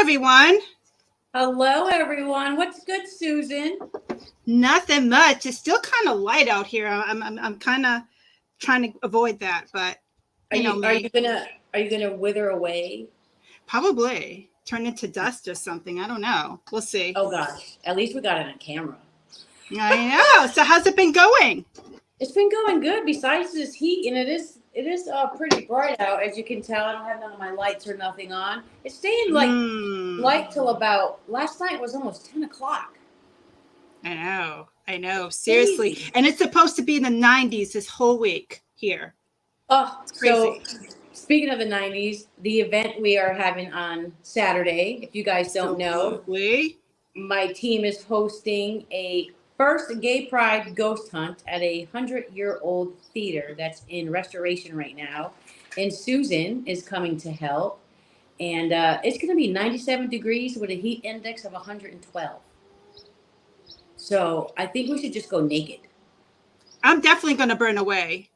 everyone. Hello, everyone. What's good, Susan? Nothing much. It's still kind of light out here. I'm kind of trying to avoid that, but Are you know you are me. you gonna are you gonna wither away? Probably turn into dust or something. I don't know. We'll see. Oh gosh, at least we got it on camera. I know. So how's it been going? It's been going good. Besides this heat, and it is pretty bright out, as you can tell. I don't have none of my lights or nothing on. It's staying like Hmm. light till about last night was almost 10 o'clock. I know. I know. Seriously. Crazy. And it's supposed to be in the 90s this whole week here. Oh, It's so crazy. speaking of the 90s, the event we are having on Saturday, if you guys don't know, Absolutely. my team is hosting a first gay pride ghost hunt at a 100-year-old theater that's in restoration right now. And Susan is coming to help. And it's going to be 97 degrees with a heat index of 112. So I think we should just go naked. I'm definitely going to burn away.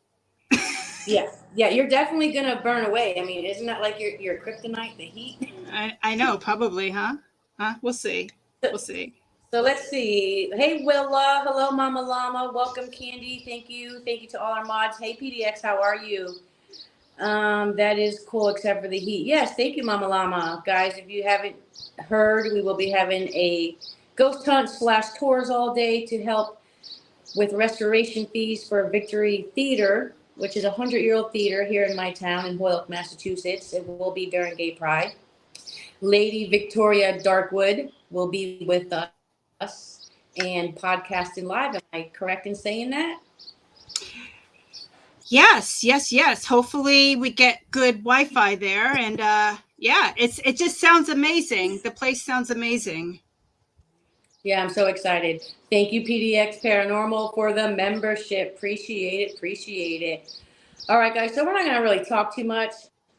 Yeah. Yeah, you're definitely going to burn away. I mean, isn't that like your kryptonite, the heat? I know. Probably, huh? Huh? We'll see. We'll see. So let's see. Hey, Willa. Hello, Mama Llama. Welcome, Candy. Thank you. Thank you to all our mods. Hey, PDX, how are you? That is cool, except for the heat. Yes, thank you, Mama Llama. Guys, if you haven't heard, we will be having a ghost hunt / tours all day to help with restoration fees for Victory Theater, which is a 100-year-old theater here in my town in Hoyoke, Massachusetts. It will be during Gay Pride. Lady Victoria Darkwood will be with us and podcasting live. Am I correct in saying that? Yes. Hopefully we get good Wi-Fi there, and yeah, it just sounds amazing. The place sounds amazing. Yeah, I'm so excited. Thank you, PDX Paranormal, for the membership. Appreciate it. All right, guys. So we're not going to really talk too much,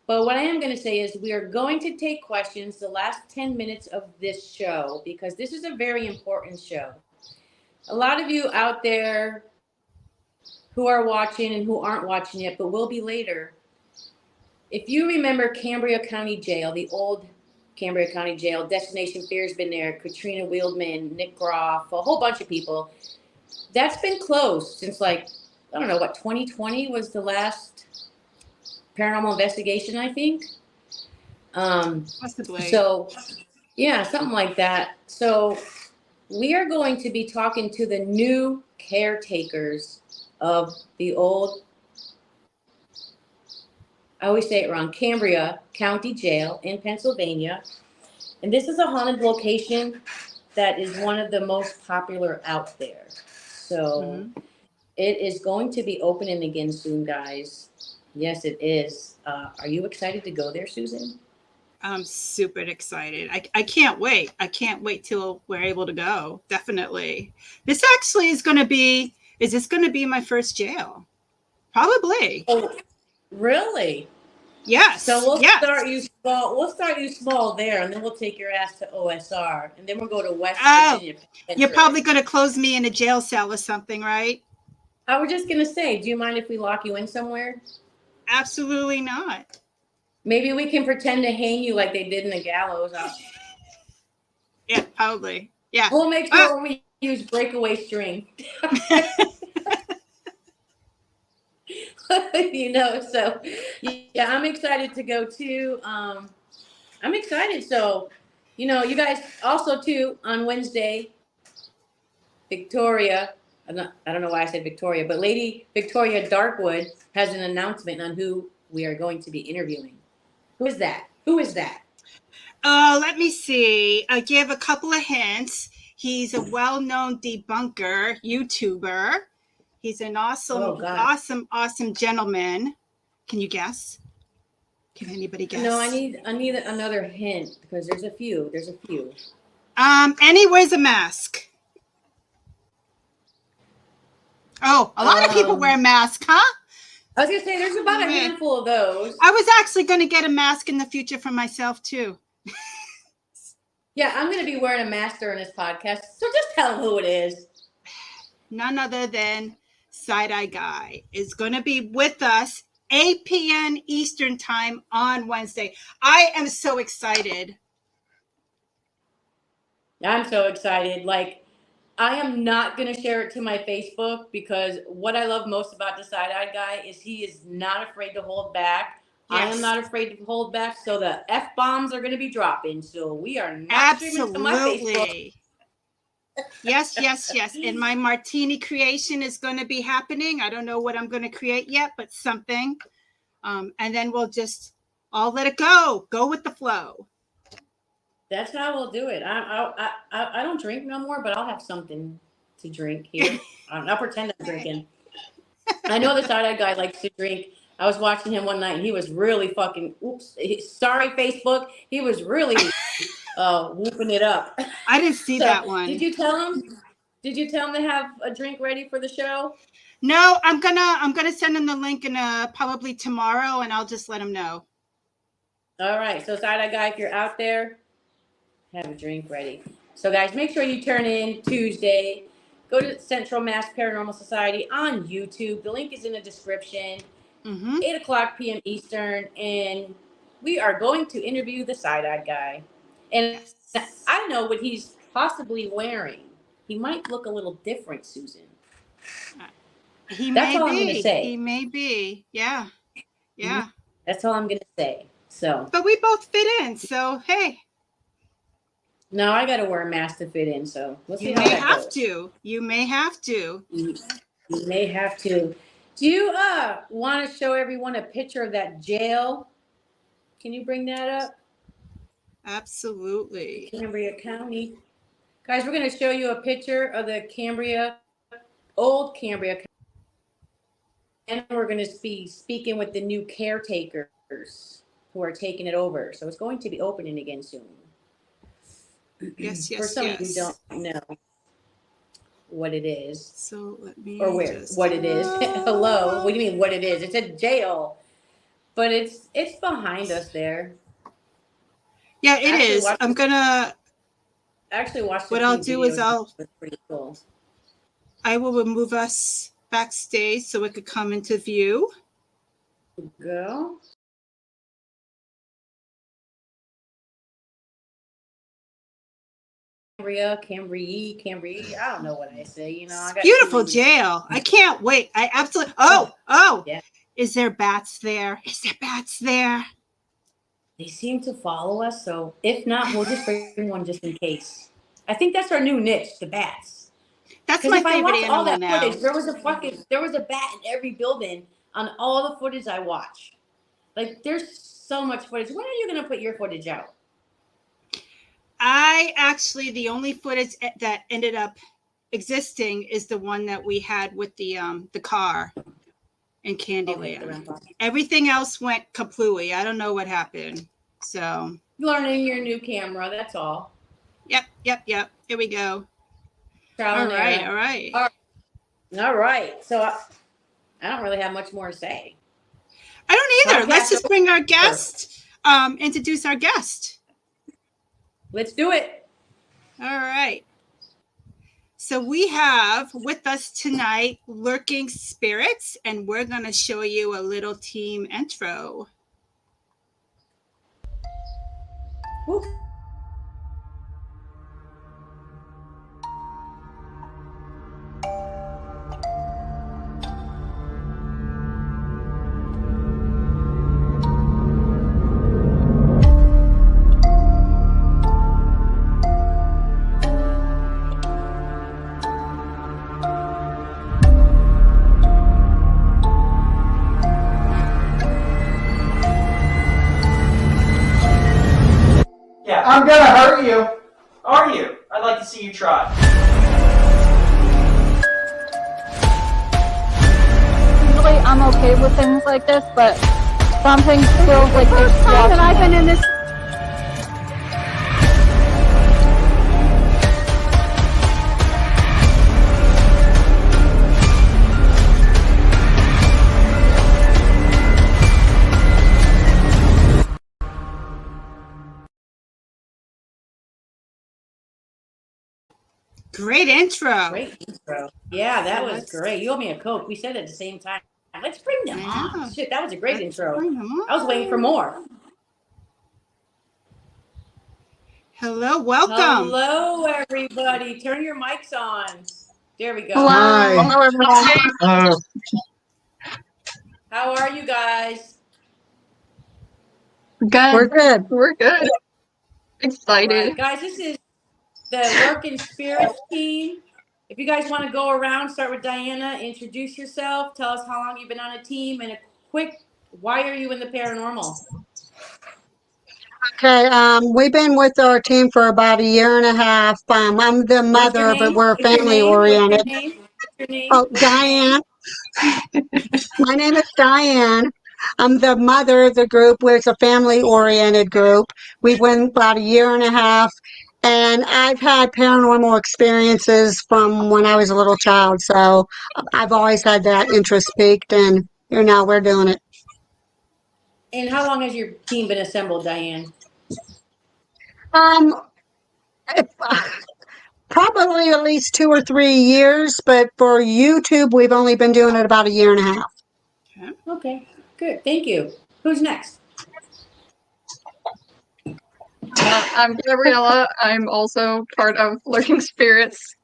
but what I am going to say is we are going to take questions the last 10 minutes of this show because this is a very important show. A lot of you out there who are watching and who aren't watching yet, but will be later. If you remember Cambria County Jail, the old Cambria County Jail, Destination Fear's been there, Katrina Wieldman, Nick Groff, a whole bunch of people. That's been closed since I don't know, 2020 was the last paranormal investigation, I think. Possibly. So, yeah, something like that. So we are going to be talking to the new caretakers of the old, I always say it wrong, Cambria County Jail in Pennsylvania. And this is a haunted location that is one of the most popular out there. So It is going to be opening again soon, guys. Yes, it is. Are you excited to go there, Susan? I'm super excited. I can't wait. I can't wait till we're able to go. Definitely. This actually is this going to be my first jail? Probably. Oh, really? Yes. So we'll yes. start you small. We'll start you small there, and then we'll take your ass to OSR, and then we'll go to West Virginia. You're probably going to close me in a jail cell or something, right? I was just gonna say, do you mind if we lock you in somewhere? Absolutely not. Maybe we can pretend to hang you like they did in the gallows. Yeah, probably. Yeah. We'll make sure we use breakaway string. So yeah, I'm excited to go too. I'm excited. So, you guys also too on Wednesday, Victoria, I don't know why I said Victoria, but Lady Victoria Darkwood has an announcement on who we are going to be interviewing. Who is that? Let me see. I give a couple of hints. He's a well-known debunker, YouTuber. He's an awesome gentleman. Can you guess? Can anybody guess? No, I need another hint because there's a few. And he wears a mask. Oh, a lot of people wear masks, huh? I was gonna say there's about a handful of those. I was actually gonna get a mask in the future for myself too. Yeah, I'm gonna be wearing a mask during this podcast, so just tell them who it is. None other than Side Eye Guy is gonna be with us 8 p.m. Eastern time on Wednesday. I am so excited. I'm so excited. Like, I am not going to share it to my Facebook because what I love most about the side-eyed guy is he is not afraid to hold back. I am Yes. not afraid to hold back. So the F-bombs are going to be dropping. So we are not streaming to my Facebook. Absolutely. Yes, yes, yes. And my martini creation is going to be happening. I don't know what I'm going to create yet, but something. And then we'll just all let it go. Go with the flow. That's how we'll do it. I don't drink no more, but I'll have something to drink here. I'll pretend I'm drinking. I know the side-eyed guy likes to drink. I was watching him one night, and he was really fucking. Sorry, Facebook. He was really whooping it up. I didn't see that one. Did you tell him? Did you tell him to have a drink ready for the show? No, I'm gonna send him the link and probably tomorrow, and I'll just let him know. All right. So side-eyed guy, if you're out there, have a drink ready. So guys, make sure you turn in Tuesday. Go to Central Mass Paranormal Society on YouTube. The link is in the description. 8 o'clock p.m. Eastern, and we are going to interview the side-eyed guy. And yes. I know what he's possibly wearing. He might look a little different, Susan. That's all I'm going to say. He may be. Yeah. Yeah. That's all I'm going to say. So. But we both fit in, so hey. No, I got to wear a mask to fit in, so we'll see how that goes. You may have to. You may have to. Do you want to show everyone a picture of that jail? Can you bring that up? Absolutely. Cambria County. Guys, we're going to show you a picture of the old Cambria County. And we're going to be speaking with the new caretakers who are taking it over. So it's going to be opening again soon. Yes, yes, For some of you who don't know what it is. So let me what it is. Hello. What do you mean what it is? It's a jail. But it's behind us there. Yeah, it is. I'm gonna actually watch what I'll do is it's pretty cool. I will remove us backstage so it could come into view. Go. Cambria, I don't know what I say, you know. Beautiful jail. I can't wait. I absolutely yeah. Is there bats there? Is there bats there? They seem to follow us, so if not, we'll just bring one just in case. I think that's our new niche, the bats. That's my favorite animal all that now. Footage, there was a bat in every building on all the footage I watch. Like, there's so much footage. When are you going to put your footage out? The only footage that ended up existing is the one that we had with the car in Candyland. Okay, everything else went kaplooey. I don't know what happened. So learning your new camera, that's all. Yep. Here we go. All right. So I don't really have much more to say. I don't either. Let's just bring our guest, introduce our guest. Let's do it. All right. So we have with us tonight Lurking Spirits, and we're going to show you a little team intro. Woo. I'm gonna hurt you. Are you? I'd like to see you try. Usually I'm okay with things like this, but something feels like there's time that I've been in this. Great intro. Yeah, that was great. You owe me a Coke. We said it at the same time. Let's bring them on. Shit, that was a great intro. I was waiting for more. Hello, welcome. Hello, everybody. Turn your mics on. There we go. Hello. Hi. Hello, everyone. How are you guys? Good. We're good. We're good. All Excited. right, guys, this is the Work in Spirits team. If you guys want to go around, start with Diana, introduce yourself, tell us how long you've been on a team, and a quick, why are you in the paranormal? Okay, we've been with our team for about a year and a half. I'm the What's your mother, but name? we're What's your family name? What's your oriented. name? What's your name? Oh, What's your name? Diane. My name is Diane. I'm the mother of the group, where it's a family oriented group. We've been about a year and a half, and I've had paranormal experiences from when I was a little child. So I've always had that interest peaked, and here now we're doing it. And how long has your team been assembled, Diane? Um, if, Probably at least 2 or 3 years, but for YouTube, we've only been doing it about a year and a half. Okay, good. Thank you. Who's next? I'm Gabriella. I'm also part of Lurking Spirits.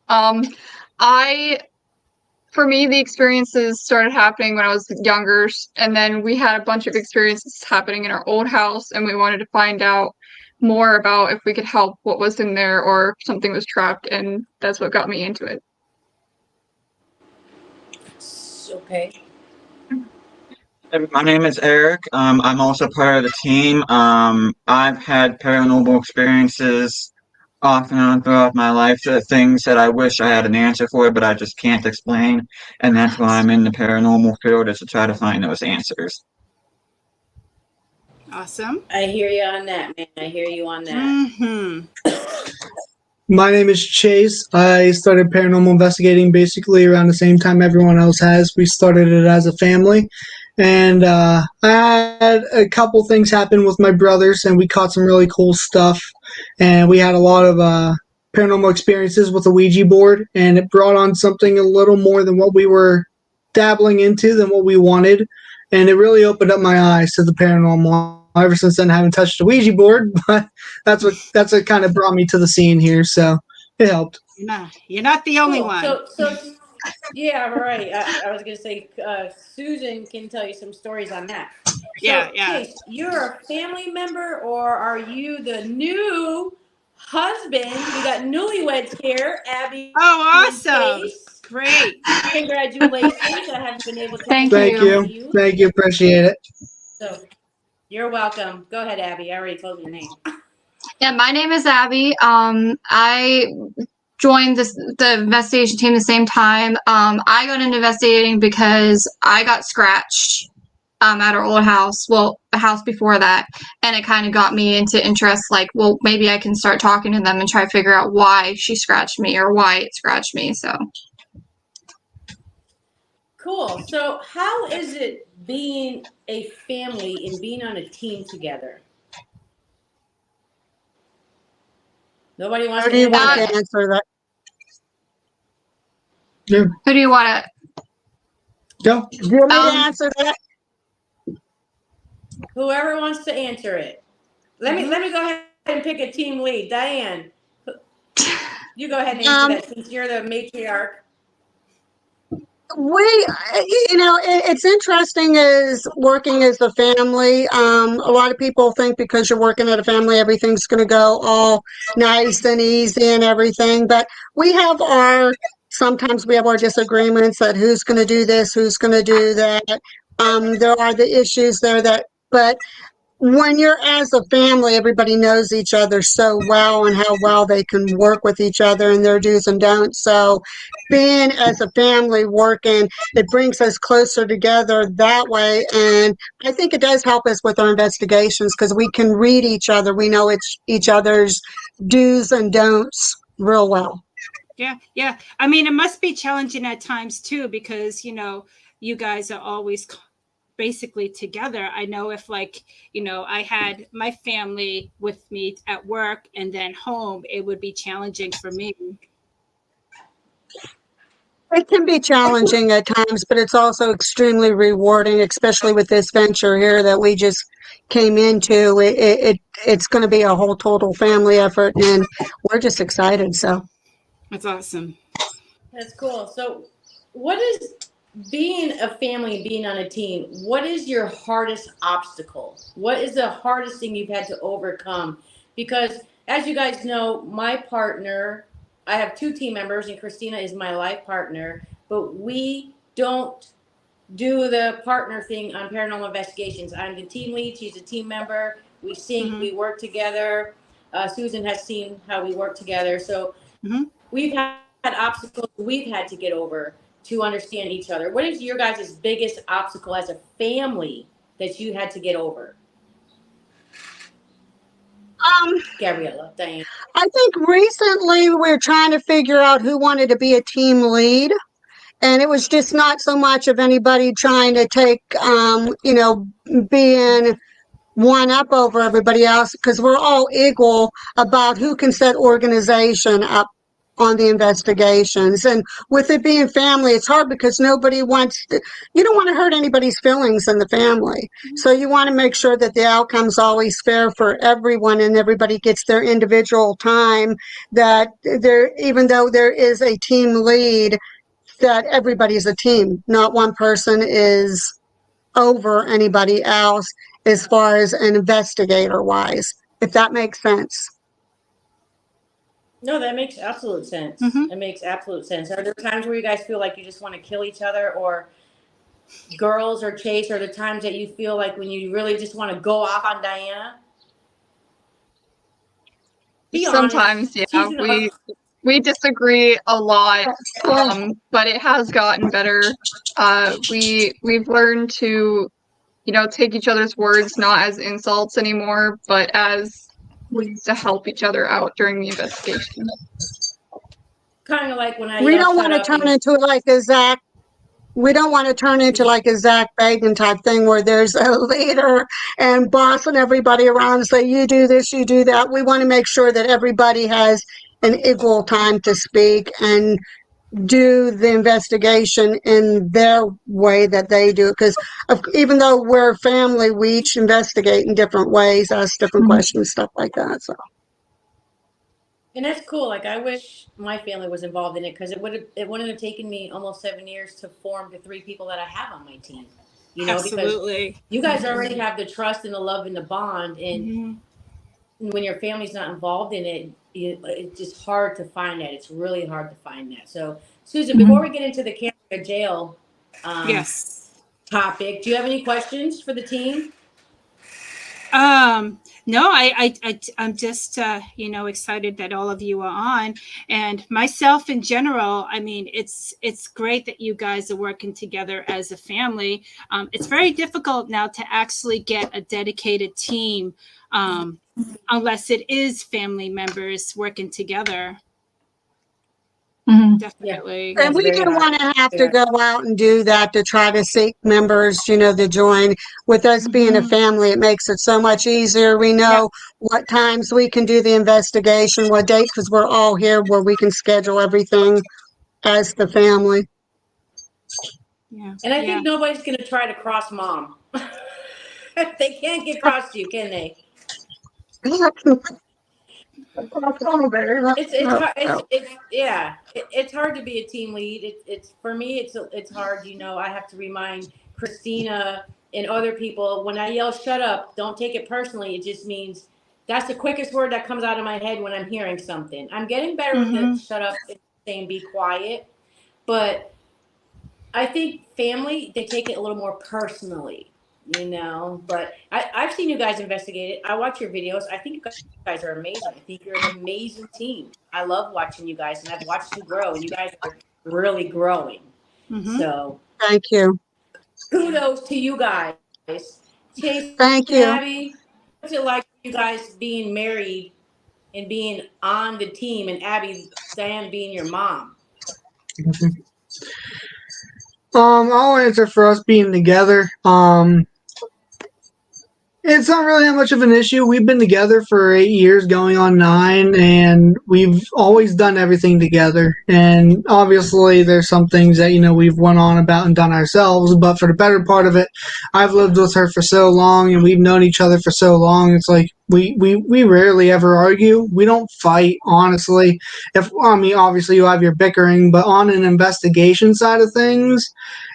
For me, the experiences started happening when I was younger, and then we had a bunch of experiences happening in our old house, and we wanted to find out more about if we could help what was in there or if something was trapped, and that's what got me into it. Okay. My name is Eric. I'm also part of the team. I've had paranormal experiences off and on throughout my life, things that I wish I had an answer for, but I just can't explain. And that's why I'm in the paranormal field, is to try to find those answers. Awesome. I hear you on that, man. I hear you on that. Mm-hmm. My name is Chase. I started paranormal investigating basically around the same time everyone else has. We started it as a family. And I had a couple things happen with my brothers, and we caught some really cool stuff. And we had a lot of paranormal experiences with a Ouija board, and it brought on something a little more than what we were dabbling into, than what we wanted. And it really opened up my eyes to the paranormal. Ever since then, I haven't touched a Ouija board, but that's what kind of brought me to the scene here. So it helped. You're not the only Cool. one. So yeah, right. I was gonna say Susan can tell you some stories on that. So, Yeah. Chase, you're a family member, or are you the new husband? We got newlyweds here, Abby. Oh, and awesome. Chase. Great. Congratulations! I haven't been able to Thank Thank you. Thank you. Appreciate it. So you're welcome. Go ahead, Abby. I already told your name. Yeah, my name is Abby. I joined the investigation team the same time. I got into investigating because I got scratched at our old house. Well, the house before that, and it kind of got me into interest. Like, well, maybe I can start talking to them and try to figure out why she scratched me or why it scratched me. So Cool. So how is it being a family and being on a team together? Nobody wants How to do you answer want that. to answer that? Yeah. who do you want to? Go. Do you want me to answer that? Whoever wants to answer it. Let me go ahead and pick a team lead. Diane, you go ahead and answer that since you're the matriarch. It's interesting as working as a family. A lot of people think because you're working at a family, everything's going to go all nice and easy and everything. But sometimes we have our disagreements that who's going to do this, who's going to do that. There are the issues there but when you're as a family, everybody knows each other so well and how well they can work with each other and their do's and don'ts. So being as a family working, it brings us closer together that way. And I think it does help us with our investigations because we can read each other. We know each other's do's and don'ts real well. Yeah. I mean, it must be challenging at times too, because, you guys are always basically together. I know if I had my family with me at work and then home, it would be challenging for me. It can be challenging at times, but it's also extremely rewarding, especially with this venture here that we just came into. It's going to be a whole total family effort, and we're just excited. So That's awesome. That's cool. So, what is being a family and being on a team? What is your hardest obstacle? What is the hardest thing you've had to overcome? Because, as you guys know, my partner, I have two team members, and Christina is my life partner, but we don't do the partner thing on paranormal investigations. I'm the team lead, she's a team member. We sync, we work together. Susan has seen how we work together. So, we've had obstacles we've had to get over to understand each other. What is your guys' biggest obstacle as a family that you had to get over? Gabriella, Diane. I think recently we're trying to figure out who wanted to be a team lead. And it was just not so much of anybody trying to take, being one up over everybody else, because we're all equal about who can set organization up on the investigations. And with it being family, it's hard because nobody wants to, you don't want to hurt anybody's feelings in the family. So you want to make sure that the outcome's always fair for everyone and everybody gets their individual time, that there, even though there is a team lead, that everybody's a team, not one person is over anybody else as far as an investigator wise, if that makes sense. No, that makes absolute sense. It makes absolute sense. Are there times where you guys feel like you just want to kill each other, or girls or Chase, are the times that you feel like when you really just want to go off on Diana? Be Sometimes, honest. yeah, we disagree a lot, but it has gotten better. We've learned to, take each other's words not as insults anymore, but as ways to help each other out during the investigation. Kind of like when I We don't want to turn into like a Zach. We don't want to turn into like a Zach Bagan type thing where there's a leader and bossing everybody around and say, you do this, you do that. We want to make sure that everybody has an equal time to speak and do the investigation in their way that they do it. Because even though we're family, we each investigate in different ways, ask different questions, stuff like that. So. And that's cool. Like, I wish my family was involved in it, because it wouldn't have taken me almost 7 years to form the 3 people that I have on my team. Absolutely. Because you guys already have the trust and the love and the bond, and when your family's not involved in it, it's just hard to find that. It's really hard to find that. So, Susan, before we get into the Cambria jail topic, do you have any questions for the team? No, I'm just, excited that all of you are on, and myself in general. I mean, it's great that you guys are working together as a family. It's very difficult now to actually get a dedicated team, unless it is family members working together. Definitely. And we didn't want to have to go out and do that to try to seek members, to join. With us being a family, it makes it so much easier. We know what times we can do the investigation, what dates, because we're all here where we can schedule everything as the family. Yeah. And I think nobody's going to try to cross Mom. They can't get across you, can they? It's hard to be a team lead. It's for me. It's hard. I have to remind Christina and other people, when I yell "shut up," don't take it personally. It just means that's the quickest word that comes out of my head when I'm hearing something. I'm getting better with the "shut up" and saying "be quiet," but I think family, they take it a little more personally. But I've seen you guys investigate it. I watch your videos. I think you guys are amazing. I think you're an amazing team. I love watching you guys, and I've watched you grow, and you guys are really growing. So thank you. Kudos to you guys. Chase, thank you. Abby, what's it like for you guys being married and being on the team, and Abby, Diane being your mom? I'll answer for us being together. It's not really that much of an issue. We've been together for 8 years, going on 9, and we've always done everything together. And obviously, there's some things that we've went on about and done ourselves. But for the better part of it, I've lived with her for so long, and we've known each other for so long. It's like we rarely ever argue. We don't fight, honestly. Obviously, you have your bickering, but on an investigation side of things,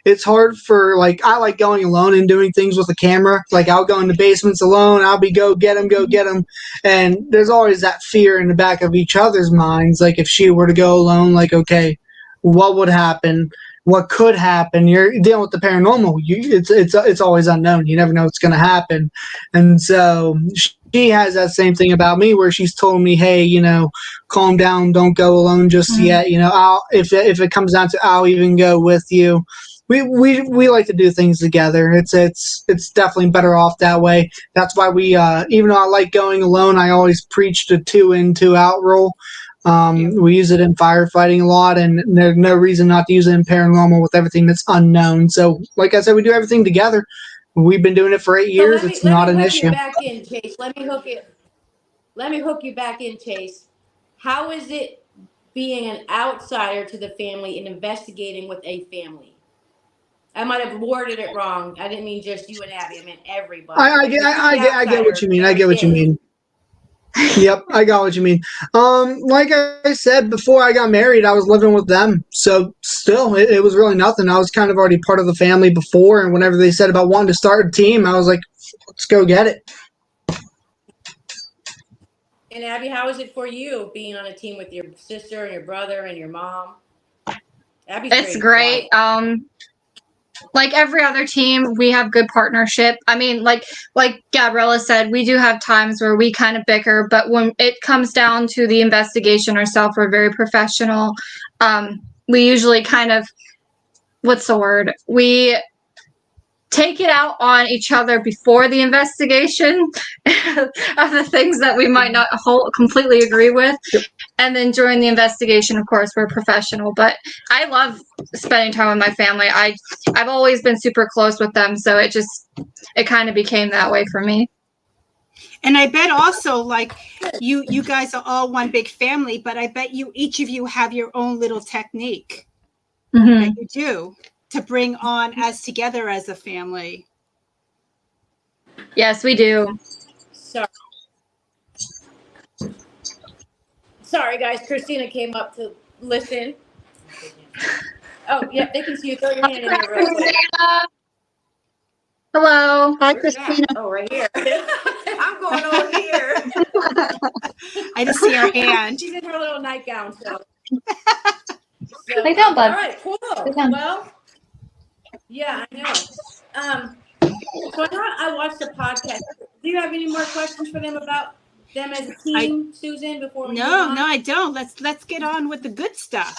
it's hard for, like, I like going alone and doing things with a camera. Like, I'll go in the basements alone. I'll be go get him. And there's always that fear in the back of each other's minds. Like, if she were to go alone, like, okay, what would happen? What could happen? You're dealing with the paranormal. It's always unknown. You never know what's going to happen. And so she has that same thing about me, where she's told me, hey, calm down, don't go alone just yet. I'll if it comes down to, I'll even go with you. We like to do things together. It's definitely better off that way. That's why we even though I like going alone, I always preach the 2 in, 2 out rule. We use it in firefighting a lot, and there's no reason not to use it in paranormal with everything that's unknown. So, like I said, we do everything together. We've been doing it for 8 years. It's not an issue. Let me hook you back in, Chase. Let me hook you back in, Chase. How is it being an outsider to the family and investigating with a family? I might have worded it wrong. I didn't mean just you and Abby. I meant everybody. I get what you mean. I get what you mean. Yep, I got what you mean. Like I said, before I got married, I was living with them. So still, it was really nothing. I was kind of already part of the family before, and whenever they said about wanting to start a team, I was like, let's go get it. And Abby, how is it for you being on a team with your sister and your brother and your mom? It's great. Like every other team, we have good partnership. I mean, like Gabriella said, we do have times where we kind of bicker, but when it comes down to the investigation ourselves, we're very professional. We usually kind of, what's the word? We take it out on each other before the investigation of the things that we might not completely agree with. Yep. And then during the investigation, of course, we're professional. But I love spending time with my family. I've always been super close with them, so it kind of became that way for me. And I bet also, like, you guys are all one big family, but I bet each of you have your own little technique that you do to bring on us together as a family. Yes, we do. Sorry, guys. Christina came up to listen. Oh, yeah, they can see you. Throw your hand in there real quick. Hello. Hi, Christina. Oh, right here. I'm going over here. I just see her hand. She's in her little nightgown. So. Lay down, bud. All right, cool. Well, yeah, I know. So I watched the podcast. Do you have any more questions for them about them as a team, Susan? Before we No, I don't. Let's get on with the good stuff.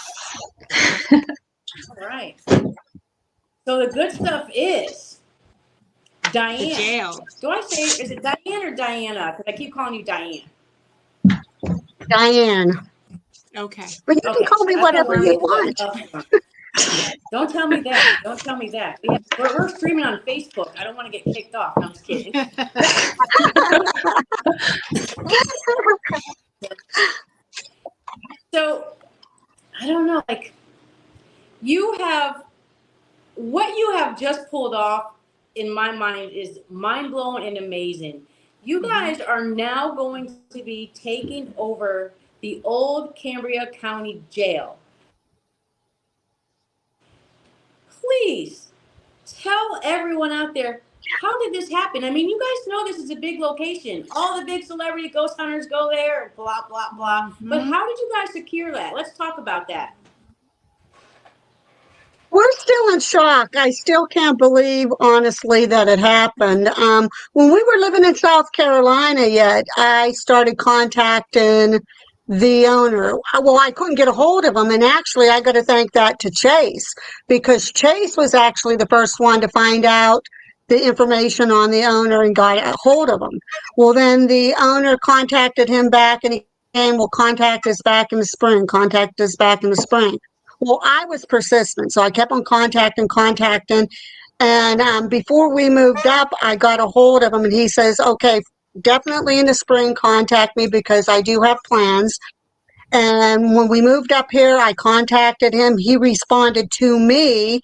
All right. So the good stuff is Diane. The jail. Do I say, is it Diane or Diana? Because I keep calling you Diane. Diane. Okay. But you can call me whatever you want. Don't tell me that. Don't tell me that. We're streaming on Facebook. I don't want to get kicked off. No, I'm just kidding. So, I don't know. Like, what you have just pulled off, in my mind, is mind-blowing and amazing. You guys are now going to be taking over the old Cambria County Jail. Please tell everyone out there, how did this happen? I mean, you guys know this is a big location. All the big celebrity ghost hunters go there and blah, blah, blah. But how did you guys secure that? Let's talk about that. We're still in shock. I still can't believe, honestly, that it happened. When we were living in South Carolina yet, I started contacting the owner. Well, I couldn't get a hold of him. And actually, I got to thank that to Chase, because Chase was actually the first one to find out the information on the owner and got a hold of him. Well, then the owner contacted him back, and he came, will contact us back in the spring, contact us back in the spring. Well, I was persistent, so I kept on contacting. And before we moved up, I got a hold of him and he says, okay, definitely in the spring, contact me because I do have plans. And when we moved up here, I contacted him. He responded to me.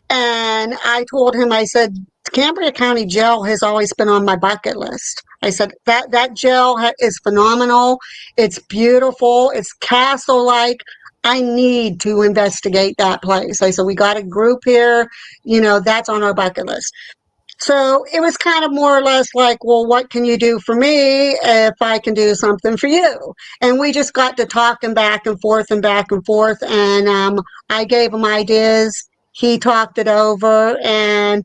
And I told him, I said, Cambria County Jail has always been on my bucket list. I said, that jail is phenomenal. It's beautiful. It's castle-like. I need to investigate that place. I said, we got a group here. You know, that's on our bucket list. So it was kind of more or less like, well, what can you do for me if I can do something for you? And we just got to talking back and forth and back and forth. And I gave him ideas. He talked it over. And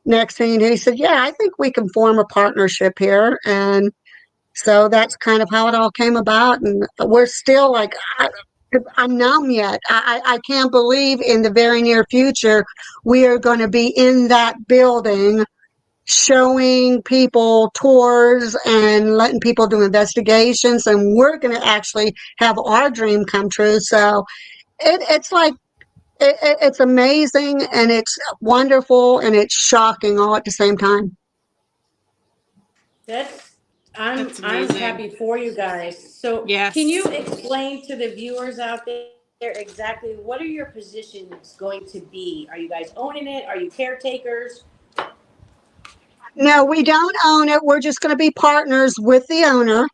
next thing you know, he said, yeah, I think we can form a partnership here. And so that's kind of how it all came about. And we're still like, I'm numb yet. I can't believe in the very near future we are going to be in that building showing people tours and letting people do investigations, and we're going to actually have our dream come true. So it's like it's amazing and it's wonderful and it's shocking all at the same time. I'm amazing. happy for you guys. So Yes. can you explain to the viewers out there exactly what are your positions going to be? Are you guys owning it? Are you caretakers? No, we don't own it. We're just going to be partners with the owner.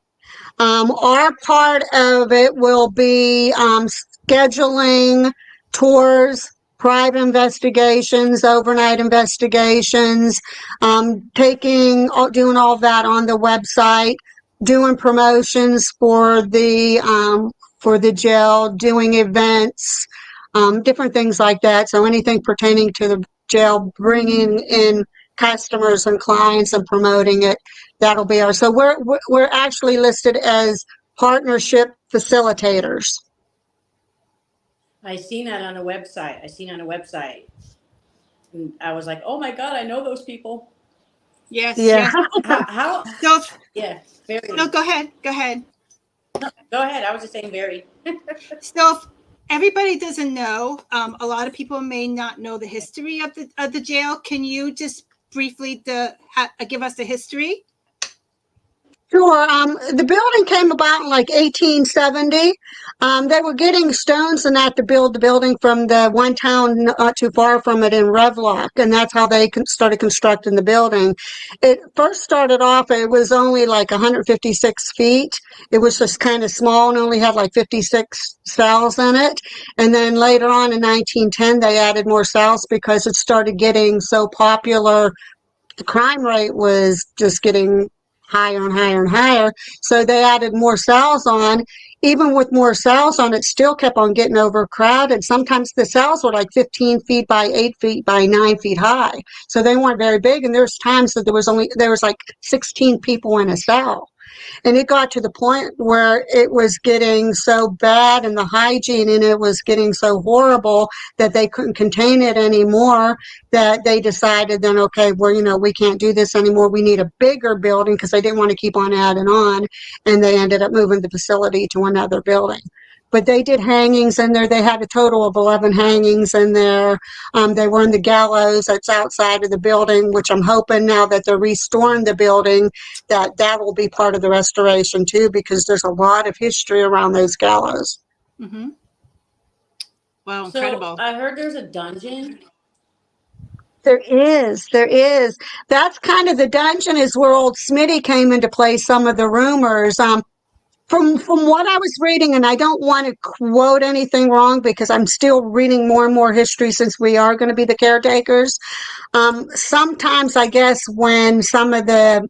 Our part of it will be scheduling tours, private investigations, overnight investigations, doing all that on the website, doing promotions for the jail, doing events, different things like that. So anything pertaining to the jail, bringing in customers and clients and promoting it. That'll be our. So we're actually listed as partnership facilitators. I seen that on a website. And I was like, oh my God, I know those people. Yes. Yeah. Yes. How So, yeah, very. no, go ahead. Go ahead. Go ahead. I was just saying very. So, if everybody doesn't know, a lot of people may not know the history of the jail. Can you just briefly give us the history? Sure. The building came about in like 1870. They were getting stones and that to build the building from the one town not too far from it in Revlock, and that's how they started constructing the building. It first started off, it was only like 156 feet. It was just kind of small and only had like 56 cells in it. And then later on in 1910, they added more cells because it started getting so popular. The crime rate was just getting higher and higher and higher. So they added more cells on. Even with more cells on, it still kept on getting overcrowded. Sometimes the cells were like 15 feet by 8 feet by 9 feet high. So they weren't very big. And there's times that there was like 16 people in a cell. And it got to the point where it was getting so bad and the hygiene in it was getting so horrible that they couldn't contain it anymore, that they decided then, okay, well, we can't do this anymore. We need a bigger building because they didn't want to keep on adding on. And they ended up moving the facility to another building. But they did hangings in there. They had a total of 11 hangings in there. They were in the gallows that's outside of the building, which I'm hoping now that they're restoring the building, that will be part of the restoration too, because there's a lot of history around those gallows. Mm-hmm. Wow, So incredible. I heard there's a dungeon. There is. That's kind of the dungeon is where old Smitty came into play. Some of the rumors. From what I was reading, and I don't want to quote anything wrong because I'm still reading more and more history since we are going to be the caretakers. Sometimes I guess when some of the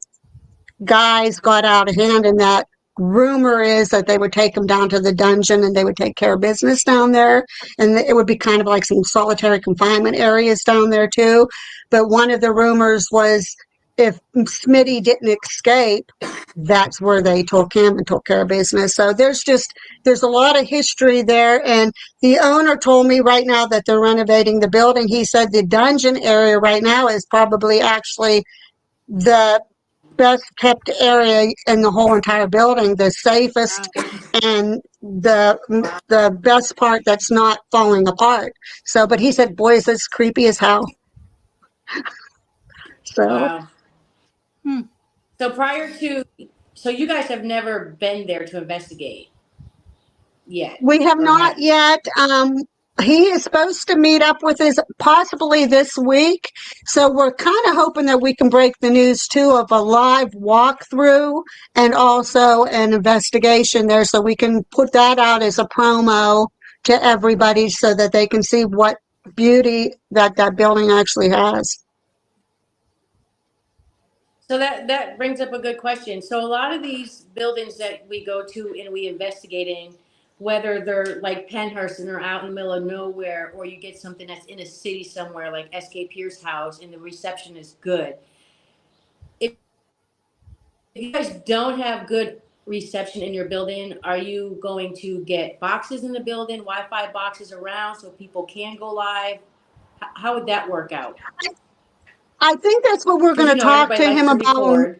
guys got out of hand, and that rumor is that they would take them down to the dungeon and they would take care of business down there, and it would be kind of like some solitary confinement areas down there too. But one of the rumors was if Smitty didn't escape, that's where they took him and took care of business. So there's a lot of history there. And the owner told me right now that they're renovating the building. He said the dungeon area right now is probably actually the best kept area in the whole entire building, the safest, and the best part that's not falling apart. So, but he said, boys, it's creepy as hell. So Wow. Hmm. So so you guys have never been there to investigate yet, we have or not have you? yet. He is supposed to meet up with us possibly this week. So we're kind of hoping that we can break the news too of a live walkthrough and also an investigation there, so we can put that out as a promo to everybody so that they can see what beauty that building actually has. So that brings up a good question. So a lot of these buildings that we go to and we investigate in, whether they're like Penhurst and they're out in the middle of nowhere, or you get something that's in a city somewhere like SK Pierce House and the reception is good. If you guys don't have good reception in your building, are you going to get boxes in the building, Wi-Fi boxes around so people can go live? How would that work out? I think that's what we're Because going to talk everybody to likes him to about. record.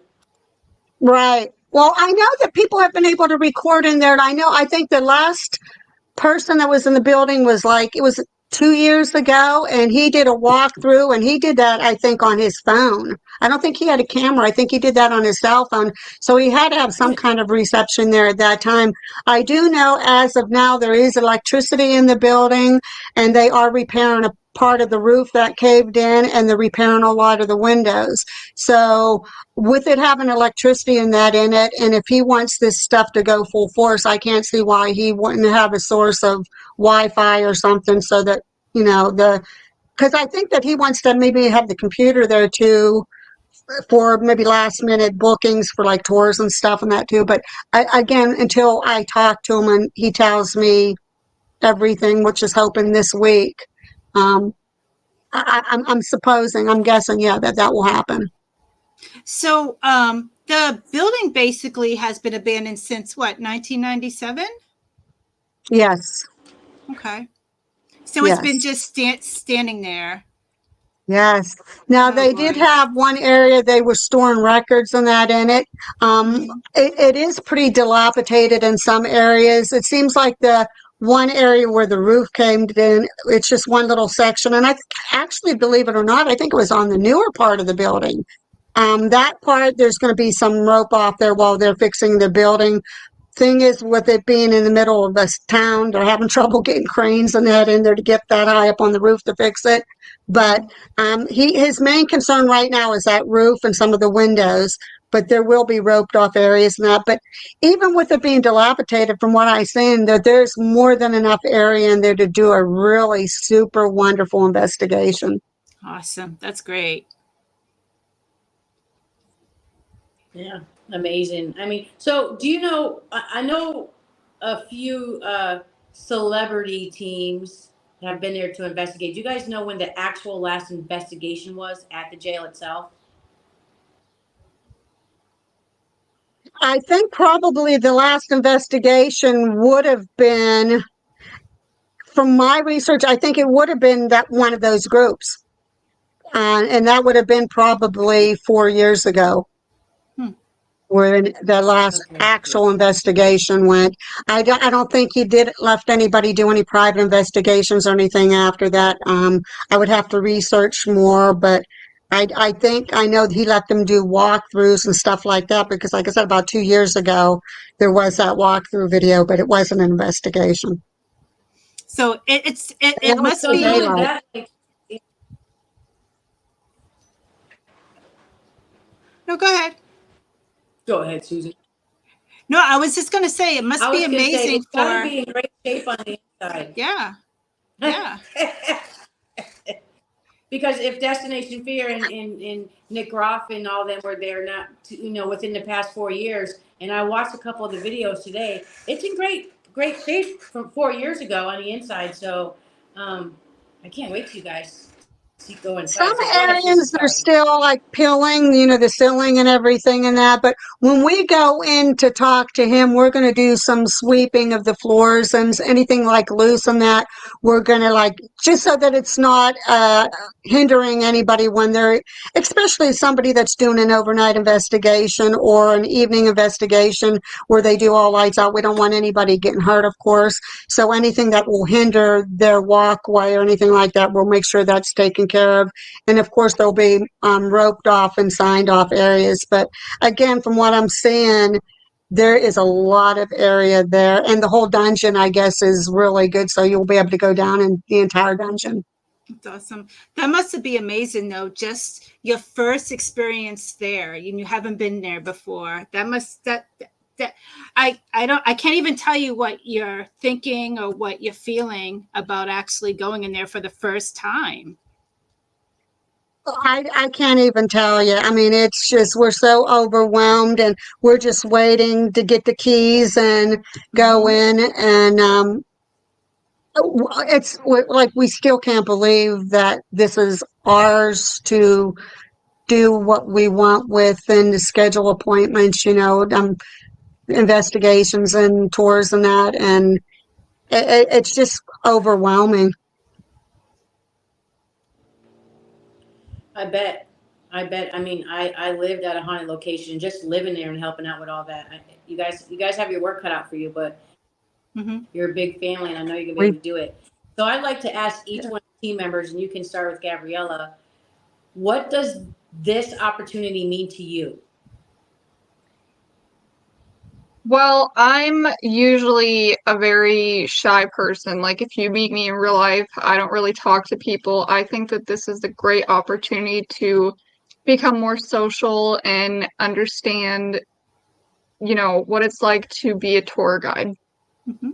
Right. Well, I know that people have been able to record in there. And I think the last person that was in the building was it was 2 years ago, and he did a walkthrough, and he did that, I think, on his phone. I don't think he had a camera. I think he did that on his cell phone. So he had to have some kind of reception there at that time. I do know as of now there is electricity in the building, and they are repairing a part of the roof that caved in, and they're repairing a lot of the windows. So with it having electricity and that in it, and if he wants this stuff to go full force, I can't see why he wouldn't have a source of Wi-Fi or something, so that because I think that he wants to maybe have the computer there too for maybe last minute bookings for like tours and stuff and that too. But again, until I talk to him and he tells me everything, which is hoping this week, I'm supposing, I'm guessing, yeah, that will happen. So the building basically has been abandoned since what, 1997? Yes. Okay. So it's been Yes. just standing there. Yes. Now Oh they did boy. have one area they were storing records and that in it. It is pretty dilapidated in some areas. It seems like the one area where the roof came in, it's just one little section. And actually, believe it or not, I think it was on the newer part of the building. That part, there's going to be some rope off there while they're fixing the building. Thing is, with it being in the middle of this town, they're having trouble getting cranes and that in there to get that high up on the roof to fix it. But his main concern right now is that roof and some of the windows. But there will be roped off areas and that. But even with it being dilapidated, from what I've seen, there's more than enough area in there to do a really super wonderful investigation. Awesome. That's great. Yeah, amazing. I mean, so do you know, I know a few celebrity teams have been there to investigate. Do you guys know when the actual last investigation was at the jail itself? I think probably the last investigation would have been, from my research, I think it would have been that one of those groups. And that would have been probably 4 years ago when the last actual investigation went. I don't think he left anybody do any private investigations or anything after that. I would have to research more, but I think I know he let them do walkthroughs and stuff like that, because like I said, about 2 years ago, there was that walkthrough video, but it wasn't an investigation. So it must So be. not only that, like, No, go ahead. go ahead, Susan. No, I was just going to say it must I be was going to say amazing it's got to for. be in great shape on the inside. Yeah. Yeah. Because if Destination Fear and Nick Groff and all them were there, not within the past 4 years, and I watched a couple of the videos today, it's in great shape from 4 years ago on the inside. So I can't wait till you guys go inside. Some So go ahead, Susan, areas are sorry. still like peeling, the ceiling and everything and that. But when we go in to talk to him, we're going to do some sweeping of the floors, and anything like loose and that, we're going to just so that it's not hindering anybody when they're, especially somebody that's doing an overnight investigation or an evening investigation where they do all lights out. We don't want anybody getting hurt, of course. So anything that will hinder their walkway or anything like that, we'll make sure that's taken care care of. And of course, there'll be roped off and signed off areas. But again, from what I'm seeing, there is a lot of area there. And the whole dungeon, I guess, is really good. So you'll be able to go down in the entire dungeon. That's awesome. That must be amazing, though. Just your first experience there, and you haven't been there before. I can't even tell you what you're thinking or what you're feeling about actually going in there for the first time. I can't even tell you. I mean, it's just, we're so overwhelmed and we're just waiting to get the keys and go in. And it's like we still can't believe that this is ours to do what we want with and to schedule appointments, investigations and tours and that. And it's just overwhelming. I bet. I mean, I lived at a haunted location, just living there and helping out with all that. You guys have your work cut out for you, but you're a big family, and I know you're gonna be able to do it. So I'd like to ask each one of the team members, and you can start with Gabriella. What does this opportunity mean to you? Well, I'm usually a very shy person. Like, if you meet me in real life, I don't really talk to people. I think that this is a great opportunity to become more social and understand, what it's like to be a tour guide. Mm-hmm.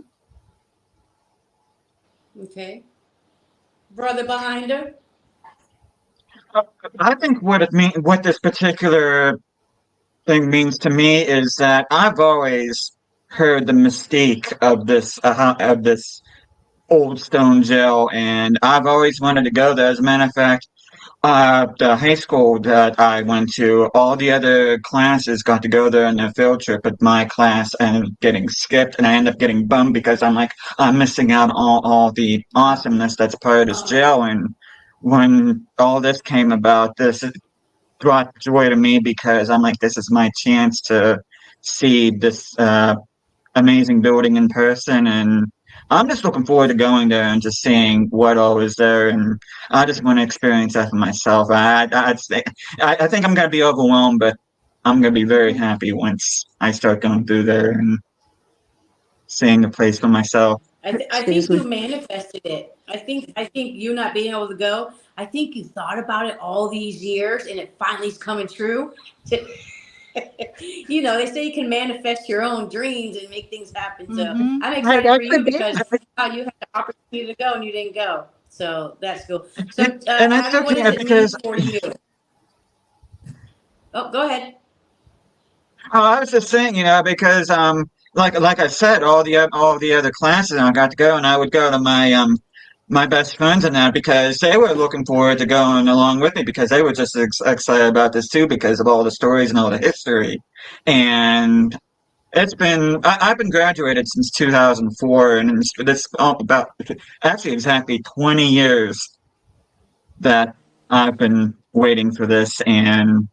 Okay. Brother behind her? I think what this particular thing means to me is that I've always heard the mystique of this old stone jail, and I've always wanted to go there. As a matter of fact, the high school that I went to, all the other classes got to go there on their field trip, but my class ended up getting skipped, and I ended up getting bummed because I'm missing out on all the awesomeness that's part of this jail. And when all this came about, this brought joy to me because I'm like, this is my chance to see this amazing building in person, and I'm just looking forward to going there and just seeing what all is there, and I just want to experience that for myself. I think I'm gonna be overwhelmed, but I'm gonna be very happy once I start going through there and seeing the place for myself. I think you manifested it. I think you not being able to go, I think you thought about it all these years and it finally is coming true. They say you can manifest your own dreams and make things happen. So I'm excited for you because you had the opportunity to go and you didn't go. So that's cool. So And Abby, what does it mean for you? Oh, go ahead. Oh, I was just saying, because like I said, all the other classes I got to go, and I would go to my best friends and that because they were looking forward to going along with me because they were just excited about this too because of all the stories and all the history. And I've been graduated since 2004, and it's about actually exactly 20 years that I've been waiting for this. And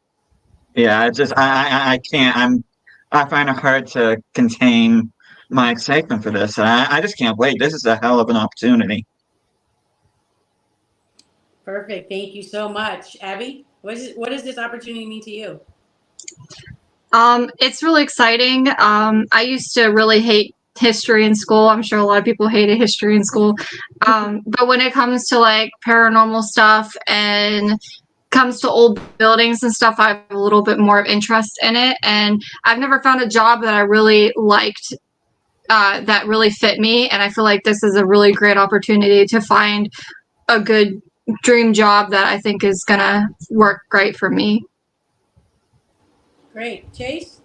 yeah, it's just I can't. I find it hard to contain my excitement for this. I just can't wait. This is a hell of an opportunity. Perfect. Thank you so much, Abby. What does this opportunity mean to you? It's really exciting. I used to really hate history in school. I'm sure a lot of people hated history in school. But when it comes to like paranormal stuff and comes to old buildings and stuff, I have a little bit more of interest in it. And I've never found a job that I really liked that really fit me. And I feel like this is a really great opportunity to find a good dream job that I think is gonna work great for me. Great. Chase?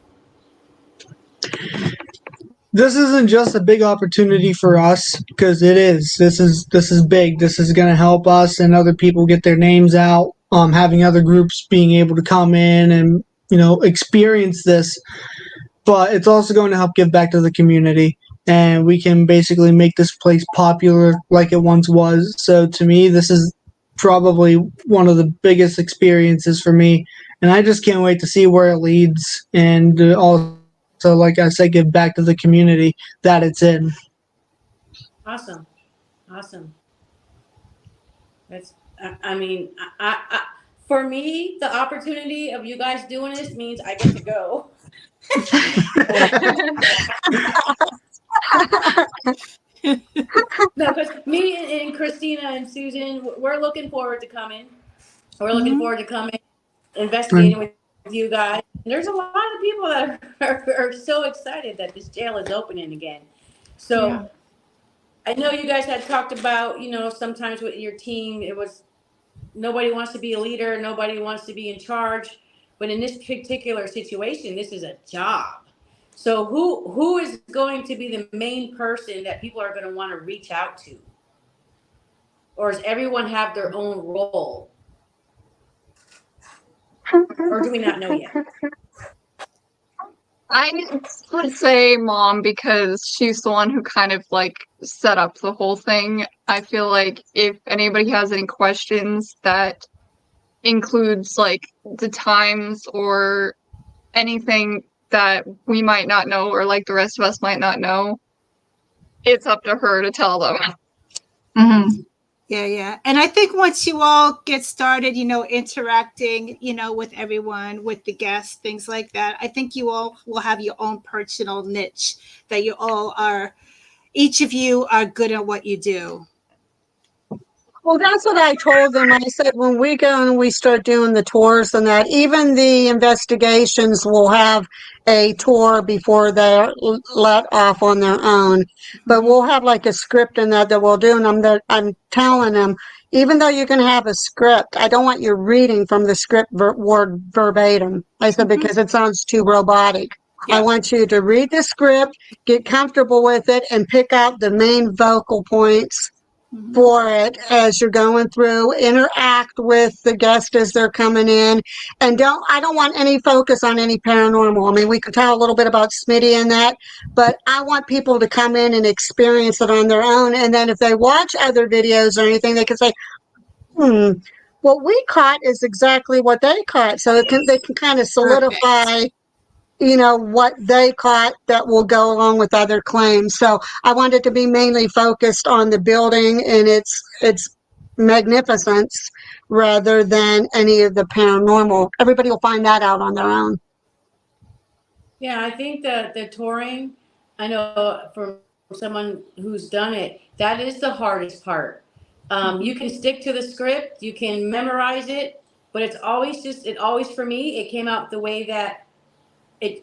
This isn't just a big opportunity for us because it is. This is big. This is going to help us and other people get their names out. Having other groups being able to come in and experience this, but it's also going to help give back to the community, and we can basically make this place popular like it once was. So to me, this is probably one of the biggest experiences for me, and I just can't wait to see where it leads and also. So, like I said, give back to the community that it's in. Awesome. I mean, for me, the opportunity of you guys doing this means I get to go. No, because me and Christina and Susan, we're looking forward to coming. We're looking forward to coming, investigating with you guys. And there's a lot of people that are so excited that this jail is opening again. So Yeah. I know you guys had talked about, sometimes with your team, it was nobody wants to be a leader, nobody wants to be in charge. But in this particular situation, this is a job. So who is going to be the main person that people are going to want to reach out to? Or does everyone have their own role? Or do we not know yet? I would say mom because she's the one who kind of like set up the whole thing. I feel like if anybody has any questions that includes like the times or anything that we might not know or like the rest of us might not know, it's up to her to tell them. Mm-hmm. Yeah. And I think once you all get started, interacting, with everyone, with the guests, things like that, I think you all will have your own personal niche that each of you are good at what you do. Well, that's what I told them. I said, when we go and we start doing the tours and that, even the investigations will have a tour before they're let off on their own. But we'll have like a script in that we'll do. And I'm telling them, even though you can have a script, I don't want you reading from the script word verbatim. I said, because it sounds too robotic. Yeah. I want you to read the script, get comfortable with it, and pick out the main vocal points for it as you're going through, interact with the guests as they're coming in, and I don't want any focus on any paranormal. I mean, we could tell a little bit about Smitty and that, but I want people to come in and experience it on their own, and then if they watch other videos or anything, they can say, what we caught is exactly what they caught, so they can kind of solidify what they caught that will go along with other claims. So I wanted to be mainly focused on the building and its magnificence rather than any of the paranormal. Everybody will find that out on their own. Yeah, I think that the touring, I know from someone who's done it, that is the hardest part. You can stick to the script, you can memorize it, but it's always for me, it came out the way that